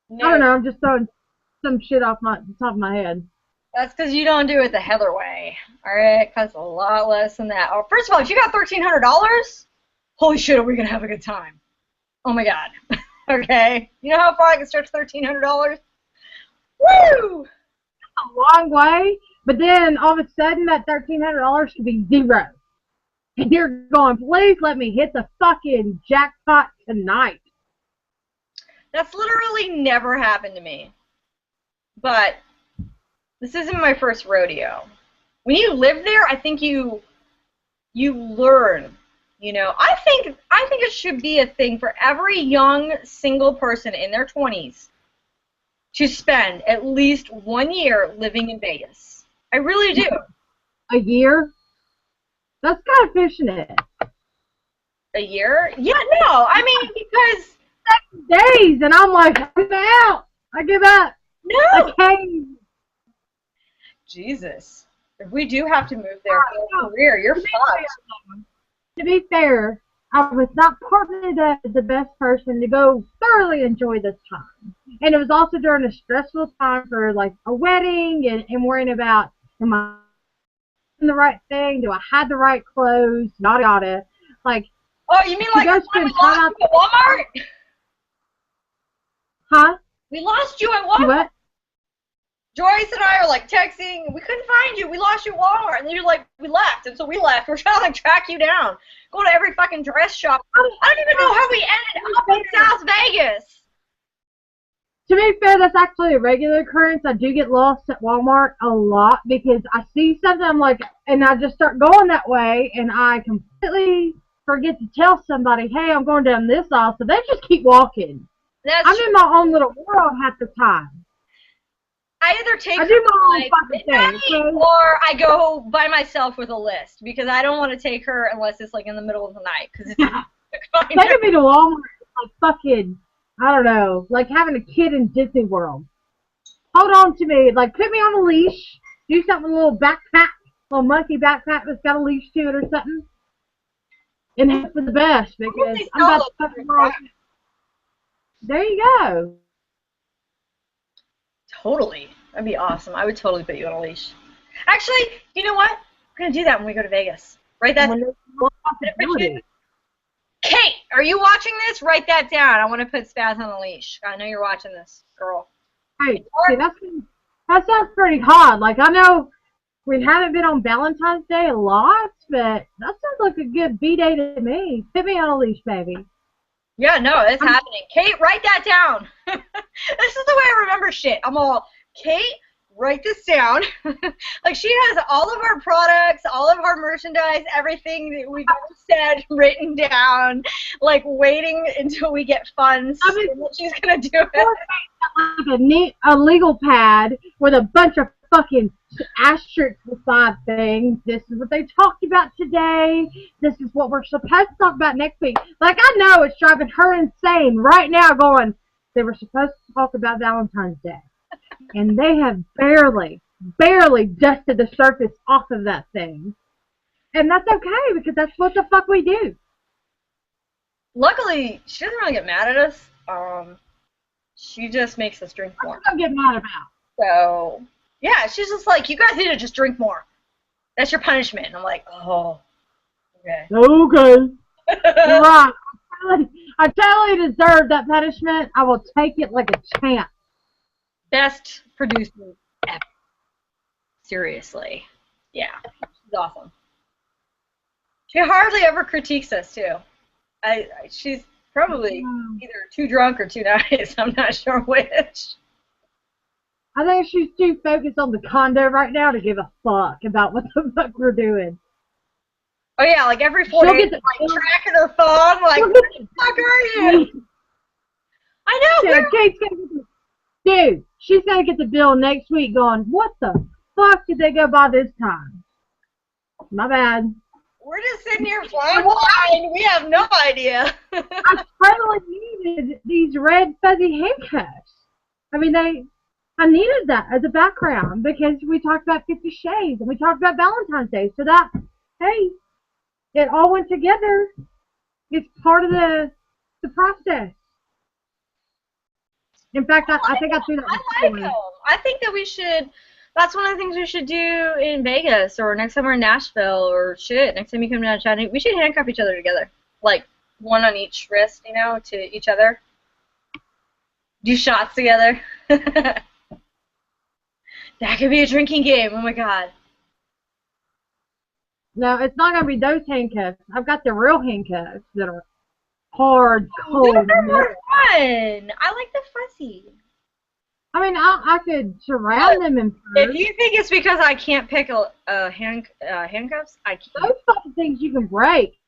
No. I don't know. I'm just throwing some shit off the top of my head. That's because you don't do it the Heather way. All right, it costs a lot less than that. Oh, first of all, if you got $1,300, holy shit, are we gonna have a good time? Oh my god. Okay, you know how far I can stretch $1,300? Woo! A long way, but then all of a sudden that $1,300 could be zero, and you're going, please let me hit the fucking jackpot tonight. That's literally never happened to me. But this isn't my first rodeo. When you live there, I think you learn. You know, I think it should be a thing for every young single person in their 20s to spend at least 1 year living in Vegas. I really do. A year? That's kind of pushing it. A year? Yeah, no. I mean, because 7 days, and I'm like, I'm out. I give up. No. Okay. Jesus. If we do have to move there for a career, you're fucked. To be fair, I was not partly the best person to go thoroughly enjoy this time. And it was also during a stressful time for like a wedding and worrying about, am I doing the right thing? Do I have the right clothes? Yada yada. Like, oh, you mean like go the one spend we lost time out you at Walmart? Huh? We lost you at You Walmart. what? Joyce and I are like texting. We couldn't find you. We lost you at Walmart. And then you're like, we left. And so we left. We're trying to like track you down. Go to every fucking dress shop. I don't even know how we ended up in South Vegas. To be fair, that's actually a regular occurrence. I do get lost at Walmart a lot because I see something, I'm like, and I just start going that way, and I completely forget to tell somebody, hey, I'm going down this aisle, so they just keep walking. I'm in my own little world half the time. I either take I do my own fucking midnight, thing, or I go by myself with a list because I don't want to take her unless it's like in the middle of the night because it's taking me to Walmart is like fucking, I don't know, like having a kid in Disney World. Hold on to me, like put me on a leash, do something with a little backpack, little monkey backpack that's got a leash to it or something, and hope for the best because I'm about to fucking wrong. There you go. Totally. That'd be awesome. I would totally put you on a leash. Actually, you know what? We're going to do that when we go to Vegas. Write that down. Kate, are you watching this? Write that down. I want to put Spaz'n on a leash. I know you're watching this, girl. Hey, see, that sounds pretty hot. Like, I know we haven't been on Valentine's Day a lot, but that sounds like a good VDay to me. Put me on a leash, baby. Yeah, no, it's happening. Kate, write that down. This is the way I remember shit. I'm all, Kate, write this down. Like, she has all of our products, all of our merchandise, everything that we've ever said written down, like, waiting until we get funds. I mean, she's going to do it. Like a legal pad with a bunch of fucking asterisks beside things. This is what they talked about today. This is what we're supposed to talk about next week. Like, I know it's driving her insane right now going, they were supposed to talk about Valentine's Day. And they have barely dusted the surface off of that thing. And that's okay, because that's what the fuck we do. Luckily, she doesn't really get mad at us. She just makes us drink more. What do I get mad about? So, yeah, she's just like, you guys need to just drink more. That's your punishment. And I'm like, oh, okay. Okay. You're right. I totally deserve that punishment. I will take it like a champ. Best producer ever. Seriously. Yeah, she's awesome. She hardly ever critiques us, too. She's probably either too drunk or too nice. I'm not sure which. I think she's too focused on the condo right now to give a fuck about what the fuck we're doing. Oh, yeah, like every 4 days, like tracking her phone, like, where the fuck are you? I know. Yeah, Kate's gonna get dude, she's going to get the bill next week going, what the fuck did they go by this time? My bad. We're just sitting here flying blind. We have no idea. I totally needed these red fuzzy handcuffs. I mean, I needed that as a background because we talked about 50 Shades and we talked about Valentine's Day. So that, hey, it all went together. It's part of the process. In fact, I think I threw that. I like them. I think that we should. That's one of the things we should do in Vegas or next time we're in Nashville or shit. Next time you come down to Chattanooga, we should handcuff each other together, like one on each wrist, you know, to each other. Do shots together. That could be a drinking game. Oh my god. No, it's not gonna be those handcuffs. I've got the real handcuffs that are hard, cold. They're more fun. I like the fuzzy. I mean, I could surround them in purse. If you think it's because I can't pick handcuffs, I can't. Those fucking things you can break.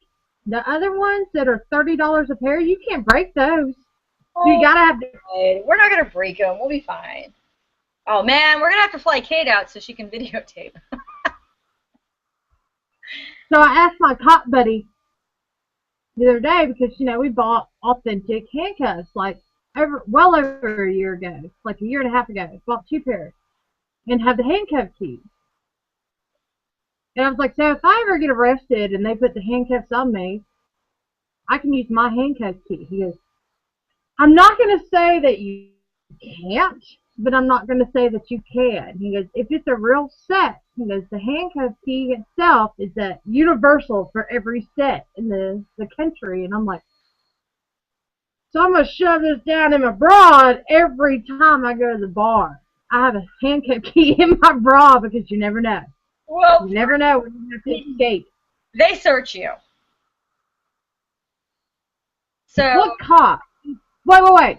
The other ones that are $30 a pair, you can't break those. Oh, you gotta have. We're not gonna break them. We'll be fine. Oh man, we're gonna have to fly Kate out so she can videotape. So I asked my cop buddy the other day because, you know, we bought authentic handcuffs like well over a year ago, like a year and a half ago. Bought 2 pairs and have the handcuff keys. And I was like, so if I ever get arrested and they put the handcuffs on me, I can use my handcuff key. He goes, I'm not going to say that you can't, but I'm not going to say that you can. He goes, if it's a real set, he goes, the handcuff key itself is universal for every set in the country. And I'm like, so I'm going to shove this down in my bra every time I go to the bar. I have a handcuff key in my bra because you never know. Well, you never know when you have to escape. They search you. So what cop? Wait.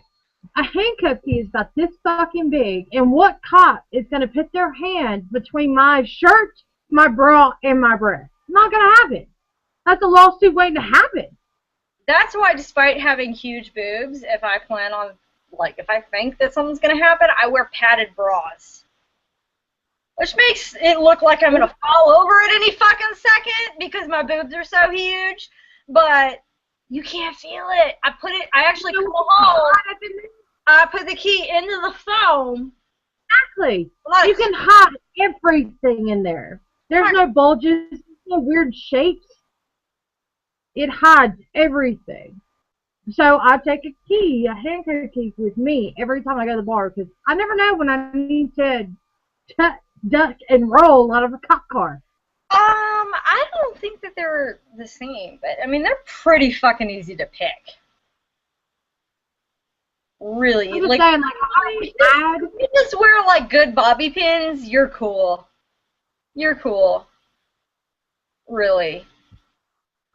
A handcuff key is about this fucking big, and what cop is going to put their hand between my shirt, my bra, and my breast? Not going to happen. That's a lawsuit waiting to happen. That's why, despite having huge boobs, if I plan on, like, if I think that something's going to happen, I wear padded bras. Which makes it look like I'm going to fall over at any fucking second because my boobs are so huge. But you can't feel it. I actually come home. I put the key into the foam. Exactly. You can hide everything in there. There's no bulges, no weird shapes. It hides everything. So I take a handcuff key with me every time I go to the bar because I never know when I need to duck and roll out of a cop car. I don't think that they're the same, but I mean they're pretty fucking easy to pick. Really, I'm just saying, you just wear like good bobby pins. You're cool. You're cool. Really.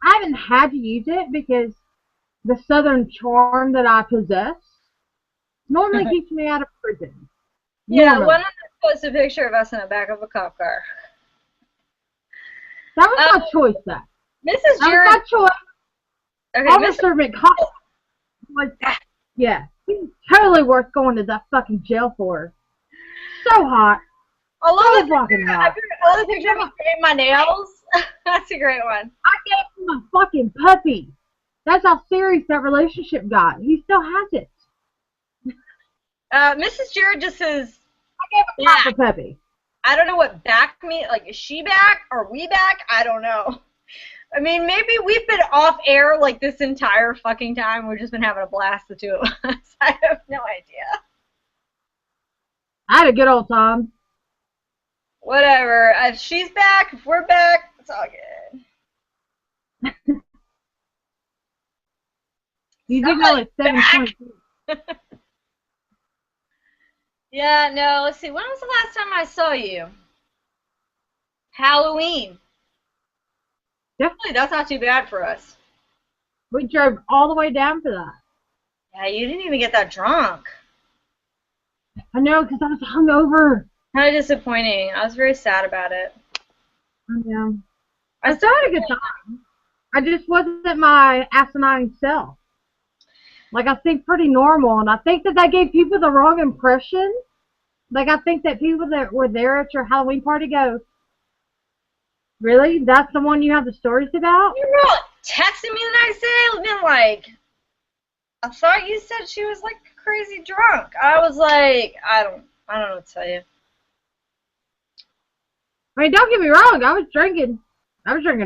I haven't had to use it because the southern charm that I possess normally keeps me out of prison. Yeah, one of them posted a picture of us in the back of a cop car. That was my choice, though. Mrs. Jared. That was my choice. Okay, Officer McCall. Yeah, he's totally worth going to that fucking jail for. So hot. I love the picture of me painting my nails. That's a great one. I gave him a fucking puppy. That's how serious that relationship got. He still has it. Mrs. Jared just says, I gave a cat a puppy. I don't know what back means. Like, is she back? Are we back? I don't know. I mean, maybe we've been off air like this entire fucking time. We've just been having a blast, the two of us. I have no idea. I had a good old time. Whatever. If she's back, if we're back, it's all good. You did know it's 7:22. Yeah, no, let's see. When was the last time I saw you? Halloween. Definitely, that's not too bad for us. We drove all the way down for that. Yeah, you didn't even get that drunk. I know, because I was hungover. Kind of disappointing. I was very sad about it. I know. I still had a good time. I just wasn't my asinine self. Like, I think pretty normal, and I think that gave people the wrong impression. Like, I think that people that were there at your Halloween party go, really? That's the one you have the stories about? You were texting me the next day, being like, I thought you said she was, like, crazy drunk. I was like, I don't know what to tell you. I mean, don't get me wrong, I was drinking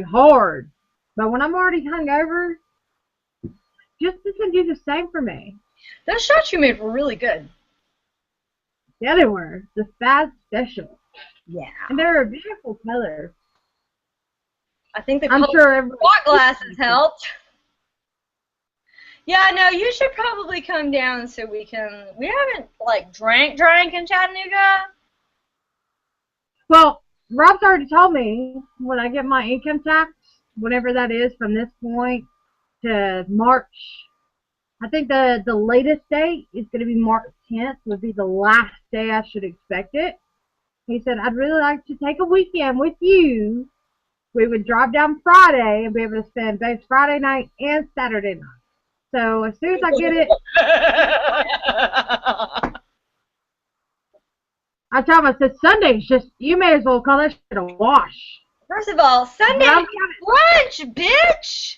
hard. But when I'm already hungover, just doesn't do the same for me. Those shots you made were really good. Yeah, they were. The Spaz'n Special. Yeah. And they were a beautiful color. I think the shot glasses helped. Yeah, no, you should probably come down so we haven't, like, drank in Chattanooga. Well, Rob's already told me when I get my income tax, whatever that is from this point to March, I think the latest date is going to be March 10th would be the last day I should expect it. He said, I'd really like to take a weekend with you. We would drive down Friday and be able to spend both Friday night and Saturday night. So as soon as I get it, I tell him, I said, Sunday's just, you may as well call that shit a wash. First of all, Sunday brunch, bitch!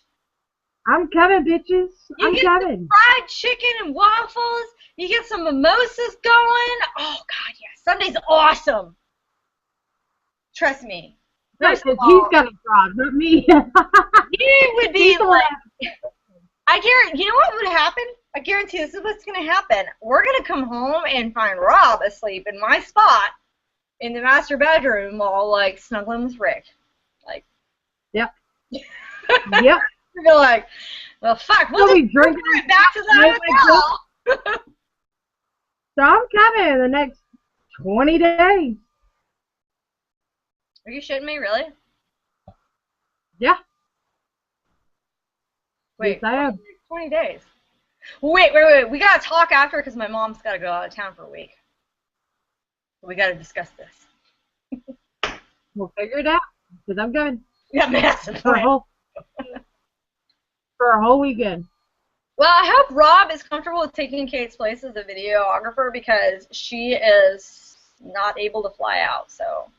I'm coming, bitches. I'm coming. Some fried chicken and waffles. You get some mimosas going. Oh, God, yeah. Sunday's awesome. Trust me. Because he's got to drive, not me. You would be like, I guarantee, you know what would happen? I guarantee this is what's going to happen. We're going to come home and find Rob asleep in my spot in the master bedroom while, like, snuggling with Rick. Like, yep. Yep. You're be like, well, fuck, we'll just drinking right back to the hotel. So I'm coming in the next 20 days. Are you shitting me, really? Yeah. Wait, yes, I am. 20 days. Wait. We gotta talk after because my mom's gotta go out of town for a week. We gotta discuss this. We'll figure it out because I'm going. We got massive for a whole weekend. Well, I hope Rob is comfortable with taking Kate's place as a videographer because she is not able to fly out. So.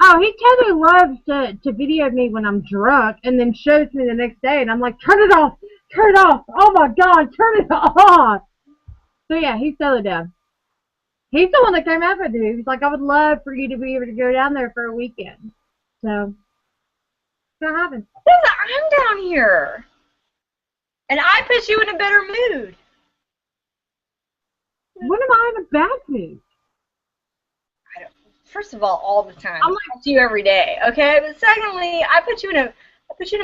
Oh, he totally loves to video me when I'm drunk and then shows me the next day, and I'm like, turn it off, turn it off. Oh my God, turn it off. So yeah, he's totally down. He's the one that came up with it. He's like, I would love for you to be able to go down there for a weekend. So, it's gonna happen. I'm down here. And I put you in a better mood. When am I in a bad mood? First of all the time. I'm like you every day, okay? But secondly, I put you in a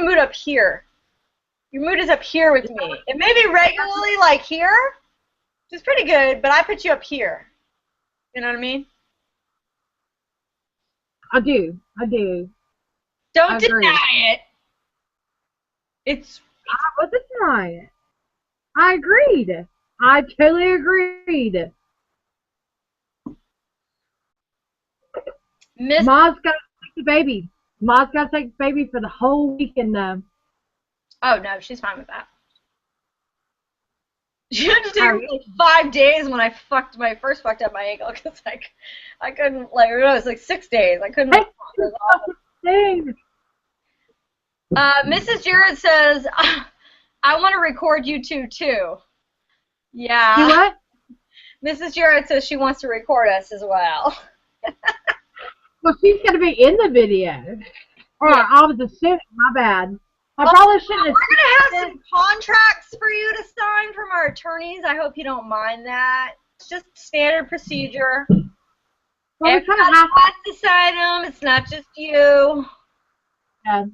mood up here. Your mood is up here with me. It may be regularly like here, which is pretty good, but I put you up here. You know what I mean? I do. Don't deny it. I wasn't denying it. I agreed. I totally agreed. Ma's got to take the baby. Ma's got to take the baby for the whole weekend, though. Oh, no, she's fine with that. She had to take her for like 5 days when I first fucked up my ankle because I couldn't, like, it was like 6 days. I couldn't. Mrs. Jared says, I want to record you two, too. Yeah. You what? Mrs. Jared says she wants to record us as well. Well, she's going to be in the video. Or I was assuming, my bad. I probably shouldn't have. We're going to have some contracts for you to sign from our attorneys. I hope you don't mind that. It's just standard procedure. Well, we kind of have to sign them. It's not just you. Yeah.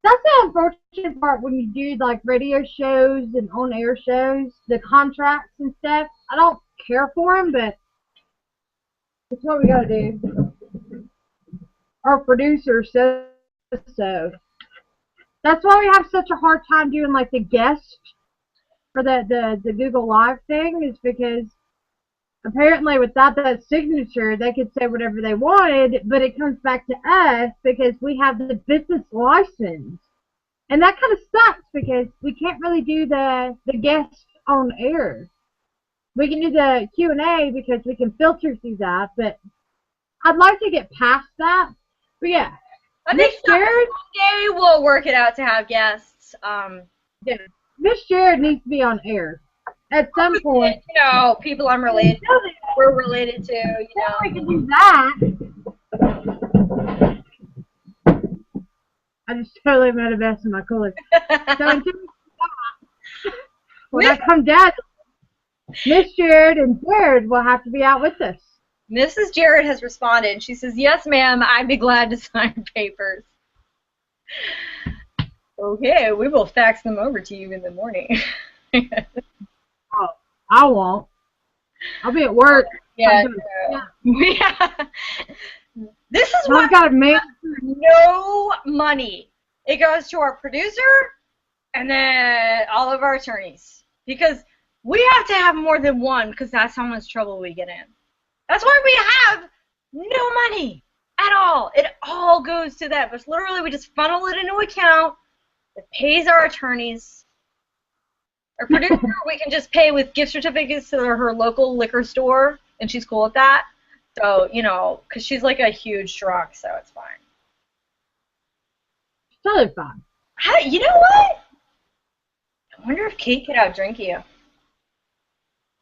That's the unfortunate part when you do like radio shows and on-air shows, the contracts and stuff. I don't care for them, but it's what we got to do. Our producer says so. That's why we have such a hard time doing like the guest for the Google Live thing, is because apparently without that signature they could say whatever they wanted, but it comes back to us because we have the business license. And that kind of sucks because we can't really do the guest on air. We can do the Q&A because we can filter through that, but I'd like to get past that. But yeah, I think someday we'll work it out to have guests. Yeah, Miss Jared needs to be on air at some point. You know, people I'm related to, we're related to. You know, we can do that. I just totally made a mess in my cooler. So until when I come down, Miss Jared and Jared will have to be out with us. Mrs. Jared has responded, and she says, yes, ma'am, I'd be glad to sign papers. Okay, we will fax them over to you in the morning. Oh, I won't. I'll be at work. Yeah. This is why got no money. It goes to our producer and then all of our attorneys. Because we have to have more than one because that's how much trouble we get in. That's why we have no money at all. It all goes to that. But literally, we just funnel it into an account that pays our attorneys. Our producer, we can just pay with gift certificates to her local liquor store, and she's cool with that. So, you know, because she's like a huge drunk, so it's fine. Totally fine. You know what? I wonder if Kate could outdrink you.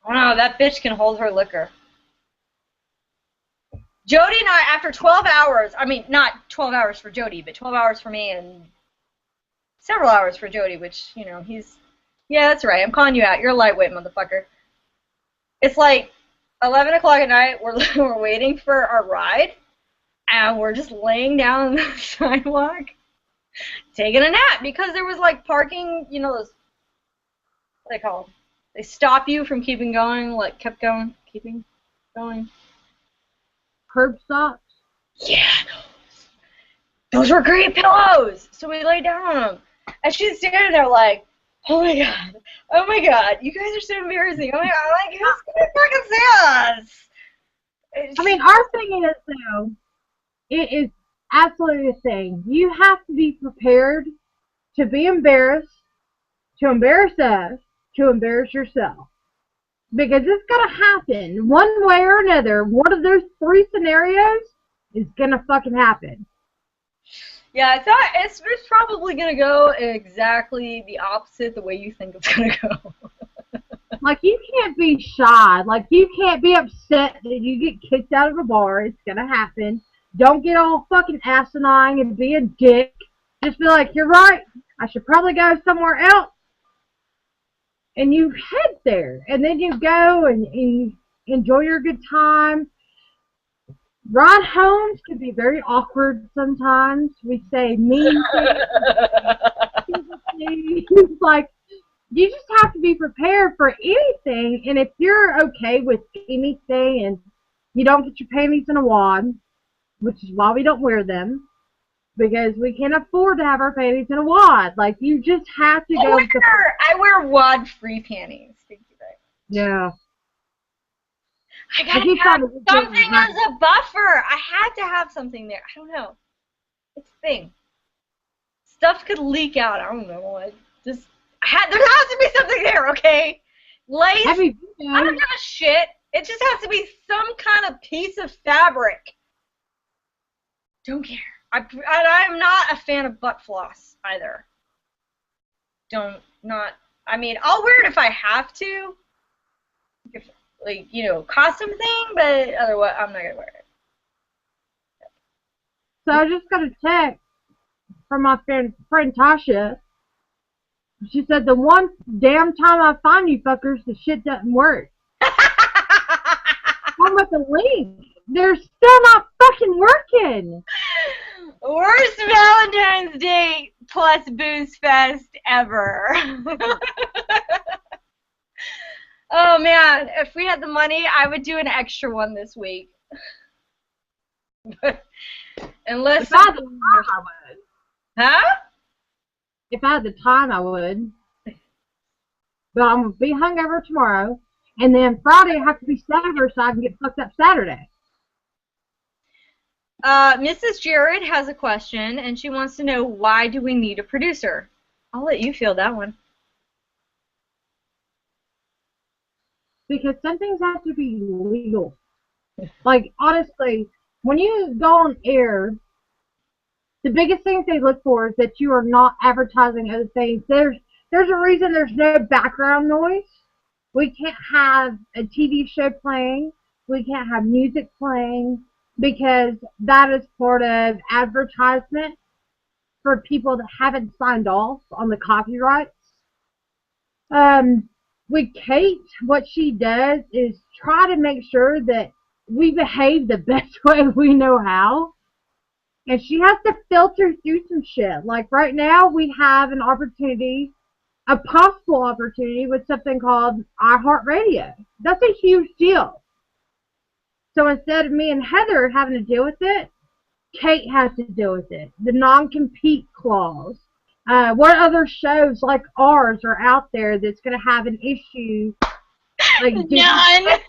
Oh no, that bitch can hold her liquor. Jody and I, after 12 hours, I mean, not 12 hours for Jody, but 12 hours for me and several hours for Jody, which, you know, he's Yeah, that's right. I'm calling you out. You're a lightweight, motherfucker. It's like 11 o'clock at night. We're waiting for our ride, and we're just laying down on the sidewalk, taking a nap because there was like parking. You know those what they call them? They stop you from keeping going. Like kept going, keeping going. Curb stops. Yeah, those were great pillows. So we lay down on them, and she's standing there like, oh my god, you guys are so embarrassing. Oh my god, like who's gonna fucking see us? I mean, our thing is though, it is absolutely a thing. You have to be prepared to be embarrassed, to embarrass us, to embarrass yourself. Because it's gonna happen one way or another. One of those three scenarios is gonna fucking happen. Yeah, it's probably gonna go exactly the opposite the way you think it's gonna go. Like, you can't be shy. Like, you can't be upset that you get kicked out of a bar. It's gonna happen. Don't get all fucking asinine and be a dick. Just be like, you're right. I should probably go somewhere else. And you head there. And then you go and you enjoy your good time. Ride homes can be very awkward sometimes. We say mean things. Like, you just have to be prepared for anything. And if you're okay with anything and you don't get your panties in a wad, which is why we don't wear them, because we can't afford to have our panties in a wad. Like, you just have to go. I wear wad-free panties. Thank you, babe. Yeah. I gotta have something as a buffer. I had to have something there. I don't know. It's a thing. Stuff could leak out. I don't know. There has to be something there, okay? Lace. I don't give a shit. It just has to be some kind of piece of fabric. Don't care. I'm not a fan of butt floss either. I mean, I'll wear it if I have to. Like, you know, costume thing, but otherwise, I'm not going to wear it. So I just got a text from my friend Tasha. She said, the one damn time I find you fuckers, the shit doesn't work. I'm with the link. They're still not fucking working. Worst Valentine's Day plus Boozefest ever. Oh man, if we had the money, I would do an extra one this week. Unless if I had the time, I would. Huh? If I had the time, I would. But I'm gonna be hungover tomorrow, and then Friday I have to be sober so I can get fucked up Saturday. Mrs. Jared has a question, and she wants to know, why do we need a producer? I'll let you field that one. Because some things have to be legal. Like, honestly, when you go on air, the biggest thing they look for is that you are not advertising other things. There's a reason there's no background noise. We can't have a TV show playing. We can't have music playing, because that is part of advertisement for people that haven't signed off on the copyrights. With Kate, what she does is try to make sure that we behave the best way we know how. And she has to filter through some shit. Like right now, we have an opportunity, a possible opportunity with something called iHeartRadio. That's a huge deal. So instead of me and Heather having to deal with it, Kate has to deal with it. The non-compete clause. What other shows like ours are out there that's going to have an issue? Like, None.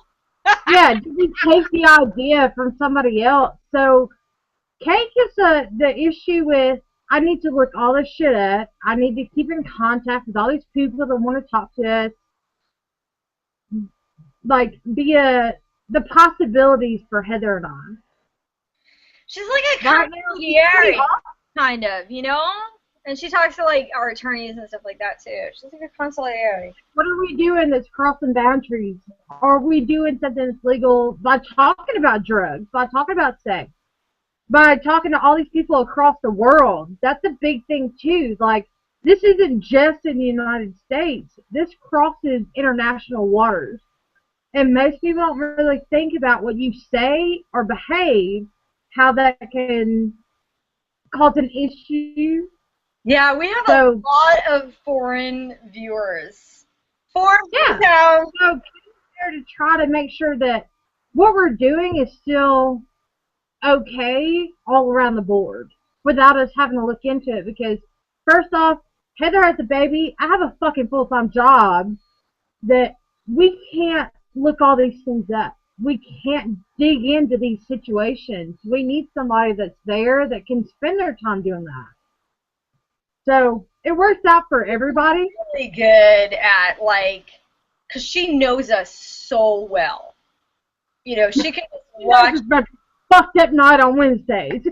Did we take the idea from somebody else? So Kate gets the issue with, I need to look all this shit up. I need to keep in contact with all these people that want to talk to us. Like, the possibilities for Heather and I. She's like a consigliere, kind of, you know? And she talks to, like, our attorneys and stuff like that, too. She's like a consigliere. What are we doing that's crossing boundaries? Are we doing something that's legal by talking about drugs, by talking about sex, by talking to all these people across the world? That's a big thing, too. Like, this isn't just in the United States. This crosses international waters. And most people don't really think about what you say or behave, how that can cause an issue. Yeah, we have a So, lot of foreign viewers. Foreign, yeah. so So, there to try to make sure that what we're doing is still okay all around the board without us having to look into it. Because, first off, Heather has a baby. I have a fucking full-time job that we can't look all these things up. We can't dig into these situations. We need somebody that's there that can spend their time doing that. So it works out for everybody. really good at, like, because she knows us so well. You know, she can just watch. It's about fucked up night on Wednesdays.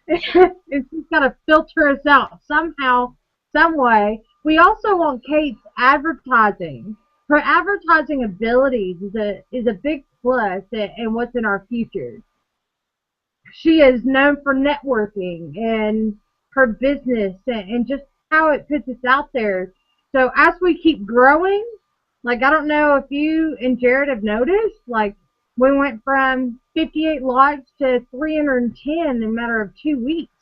And she's got to filter us out somehow, some way. We also want Kate's advertising. Her advertising abilities is a big plus in what's in our future. She is known for networking and her business and just how it puts us out there. So as we keep growing, like I don't know if you and Jared have noticed, like we went from 58 likes to 310 in a matter of 2 weeks.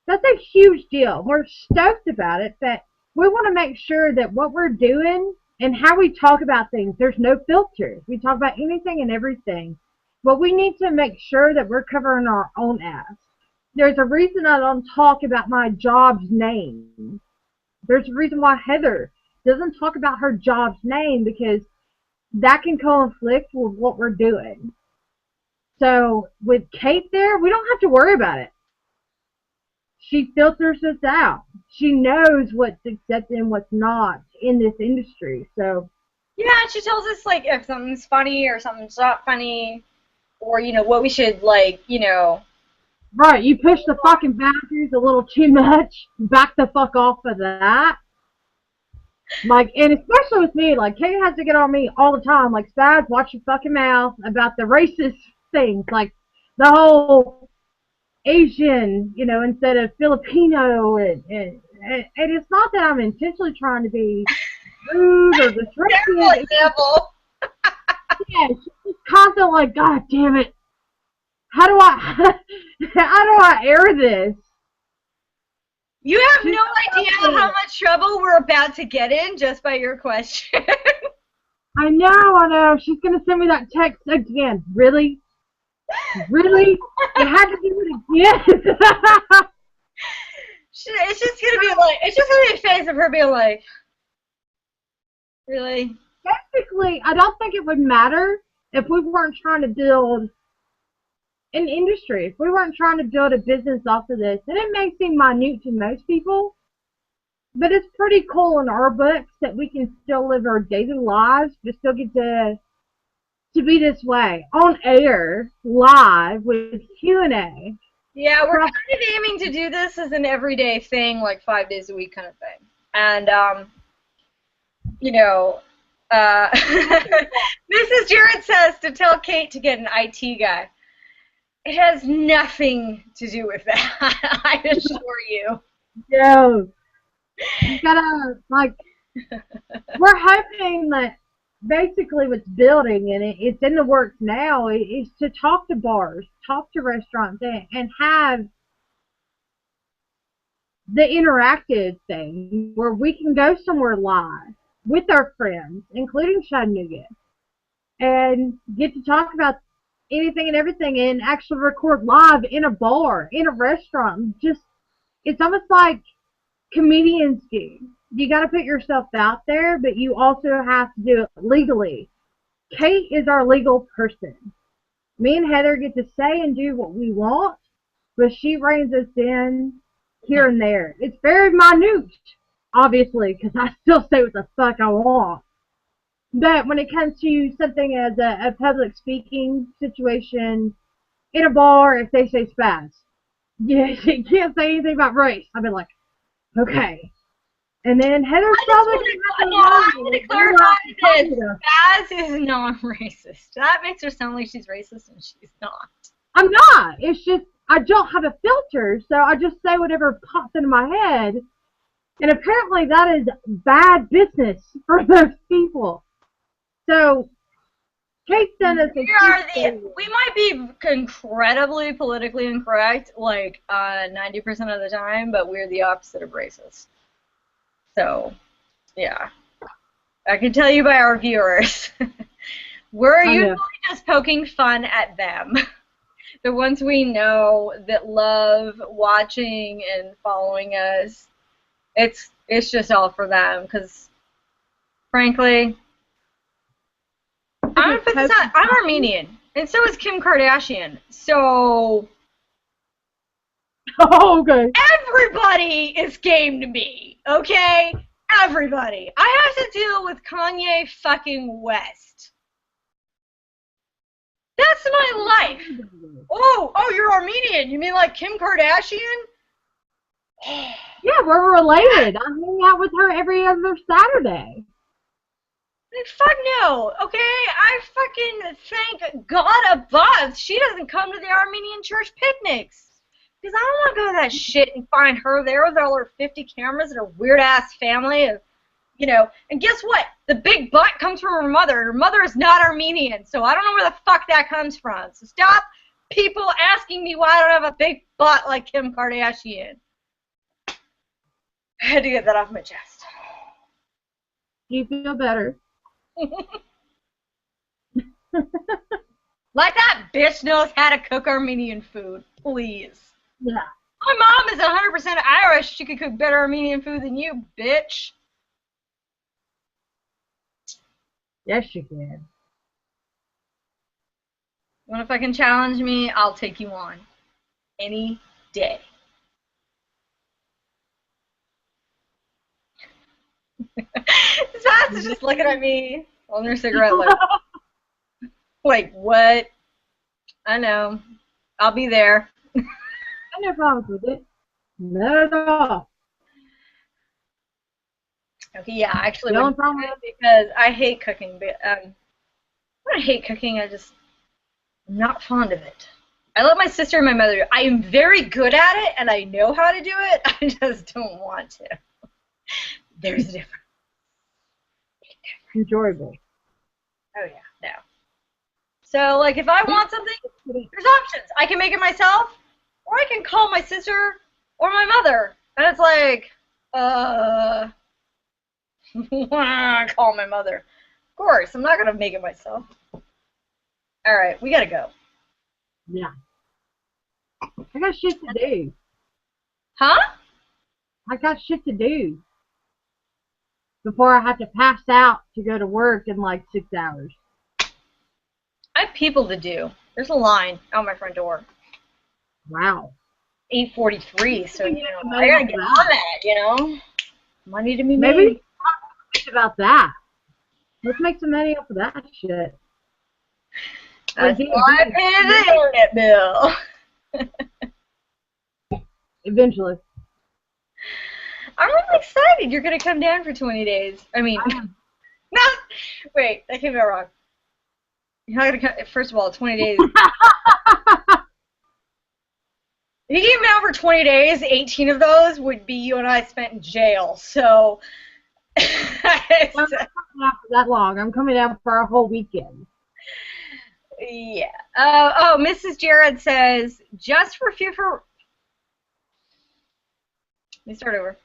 That's a huge deal. We're stoked about it, but we want to make sure that what we're doing and how we talk about things, there's no filters. We talk about anything and everything. But we need to make sure that we're covering our own ass. There's a reason I don't talk about my job's name. There's a reason why Heather doesn't talk about her job's name, because that can conflict with what we're doing. So with Kate there, we don't have to worry about it. She filters us out. She knows what's accepted and what's not in this industry. So Yeah, she tells us, like, if something's funny or something's not funny, or, you know, what we should, like, you know. right, you push the fucking boundaries a little too much. Back the fuck off of that. Like, and especially with me, like, Kate has to get on me all the time. Like, Spaz'n, watch your fucking mouth about the racist things. Like, the whole Asian, you know, instead of Filipino. And it's not that I'm intentionally trying to be rude or Terrible disruptive. example. Yeah, she's just constantly like, God damn it. How do I air this? You have no idea how much trouble we're about to get in just by your question. I know. She's going to send me that text again. Really? Really? You had to do it again? It's just going to be like, it's just going to be a face of her being like, really? Basically, I don't think it would matter if we weren't trying to build an industry, if we weren't trying to build a business off of this. And it may seem minute to most people, but it's pretty cool in our books that we can still live our daily lives, but still get to be this way, on air, live, with Q&A. Yeah, we're kind of aiming to do this as an everyday thing, like 5 days a week kind of thing. And, you know, Mrs. Jarrett says to tell Kate to get an IT guy. It has nothing to do with that, I assure you. No. You gotta, like, we're hoping that basically what's building, and it's in the works now, is to talk to bars, talk to restaurants, and have the interactive thing where we can go somewhere live with our friends, including Chattanooga, and get to talk about anything and everything, and actually record live in a bar, in a restaurant. Just, it's almost like comedians do. You got to put yourself out there, but you also have to do it legally. Kate is our legal person. Me and Heather get to say and do what we want, but she reins us in here and there. It's very minute, obviously, because I still say what the fuck I want. But when it comes to something as a public speaking situation in a bar, if they say Spaz, you can't say anything about race. I've been like, okay. And then Heather's probably going to clarify that Spaz is non-racist. That makes her sound like she's racist, and she's not. I'm not. It's just I don't have a filter, so I just say whatever pops into my head. And apparently that is bad business for those people. So, Kate sent us we might be incredibly politically incorrect, like 90% of the time, but we're the opposite of racist. So, yeah. I can tell you by our viewers. We're usually just poking fun at them. The ones we know that love watching and following us. It's just all for them, because, frankly, I'm Armenian, and so is Kim Kardashian. So, oh, okay. Everybody is game to me, okay? Everybody. I have to deal with Kanye fucking West. That's my life. Oh, you're Armenian. You mean like Kim Kardashian? Yeah, we're related. I hang out with her every other Saturday. Fuck no, okay? I fucking thank God above she doesn't come to the Armenian church picnics. Because I don't want to go to that shit and find her there with all her 50 cameras and her weird-ass family. You know, and guess what? The big butt comes from her mother. Her mother is not Armenian, so I don't know where the fuck that comes from. So stop people asking me why I don't have a big butt like Kim Kardashian. I had to get that off my chest. Do you feel better? Like that bitch knows how to cook Armenian food, please. Yeah. My mom is 100% Irish. She could cook better Armenian food than you, bitch. Yes, she can. Well, if I can challenge me, I'll take you on. Any day. Sas is just looking at me on their cigarette like, what? I know. I'll be there. I have no problems with it. Not at all. Okay, yeah, actually, the only problem because I hate cooking, but I don't hate cooking. I'm not fond of it. I let my sister and my mother do it. I am very good at it, and I know how to do it. I just don't want to. There's a difference. Enjoyable. Oh, yeah, no. So, like, if I want something, there's options. I can make it myself, or I can call my sister or my mother. And it's like, call my mother. Of course, I'm not going to make it myself. All right, we got to go. Yeah. I got shit to do. Huh? I got shit to do before I have to pass out to go to work in like 6 hours. I have people to do. There's a line out my front door. Wow. 8:43, so, you know, I gotta get on that, you know? Money to be made. Maybe think about that. Let's make some money off of that shit. That's why I pay the internet bill. Eventually. I'm really excited. You're gonna come down for 20 days. I mean, no, wait, that came out wrong. You're not gonna come. First of all, 20 days. If you came down for 20 days, 18 of those would be you and I spent in jail. So. I'm not coming out for that long. I'm coming out for a whole weekend. Yeah. Mrs. Jared says, just for future. Let me start over.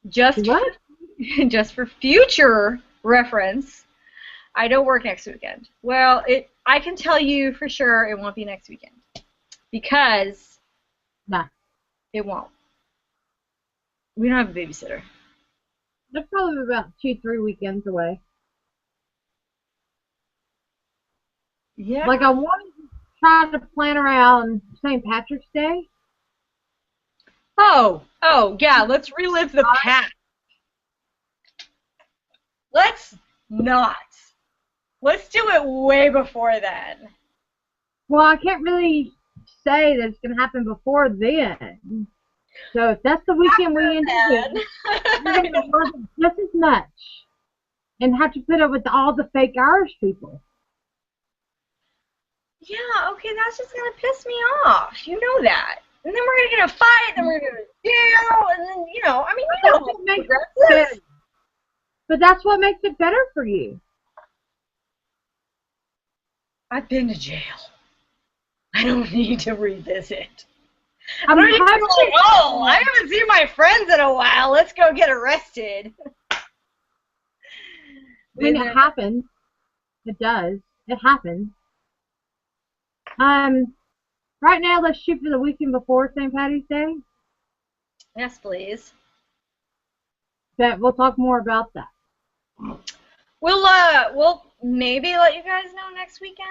Just for future reference, I don't work next weekend. Well, I can tell you for sure it won't be next weekend. Because it won't. We don't have a babysitter. They're probably about 2-3 weekends away. Yeah. Like I wanted to try to plan around St. Patrick's Day. Oh, yeah, let's relive the past. Let's not. Let's do it way before then. Well, I can't really say that it's going to happen before then. So if that's the weekend we end up in, we're going to work just as much and have to put up with all the fake Irish people. Yeah, okay, that's just going to piss me off. You know that. And then we're going to get in a fight, then we're going to go to jail, and then, you know, I mean, you know What makes how it better. But that's what makes it better for you. I've been to jail. I don't need to revisit. I'm I don't need to be like, oh, I haven't seen my friends in a while. Let's go get arrested. I mean, it happens. It does. It happens. Right now, let's shoot for the weekend before St. Patty's Day. Yes, please. But we'll talk more about that. We'll maybe let you guys know next weekend.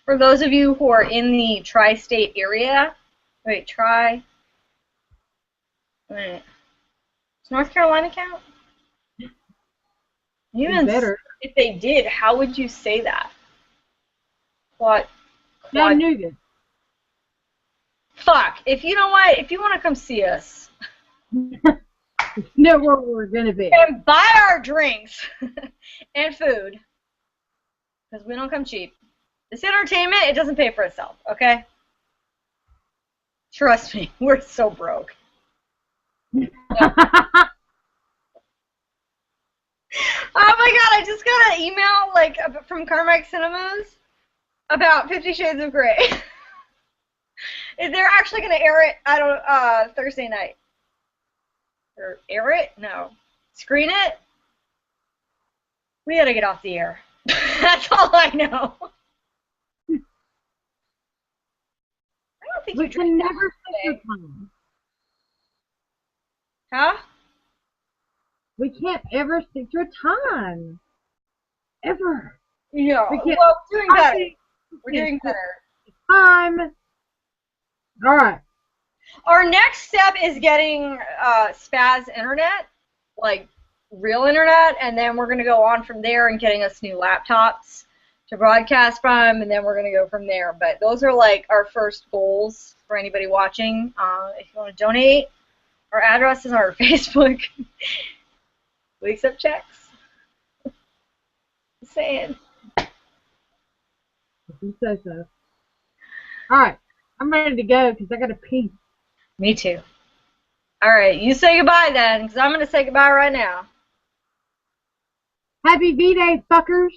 For those of you who are in the tri-state area. Wait, Wait. Does North Carolina count? Even better. If they did, how would you say that? Chattanooga. Fuck. If you know what, if you want to come see us. Know where we're going to be. And buy our drinks and food. Because we don't come cheap. This entertainment, it doesn't pay for itself, okay? Trust me, we're so broke. Yeah. Oh my god, I just got an email from Carmack Cinemas about 50 Shades of Grey. They're actually going to air it Thursday night. Or air it? No. Screen it? We gotta get off the air. That's all I know. I don't think we can never stick to time. Huh? We can't ever stick to a time. Ever. No. Well, we're doing better. We're doing better. Time. All right. Our next step is getting Spaz'n internet, like real internet, and then we're going to go on from there and getting us new laptops to broadcast from, and then we're going to go from there. But those are like our first goals for anybody watching. If you want to donate, our address is on our Facebook. We accept checks. Just saying. You say so. All right. I'm ready to go because I got to pee. Me too. All right. You say goodbye then, because I'm going to say goodbye right now. Happy VDay, fuckers.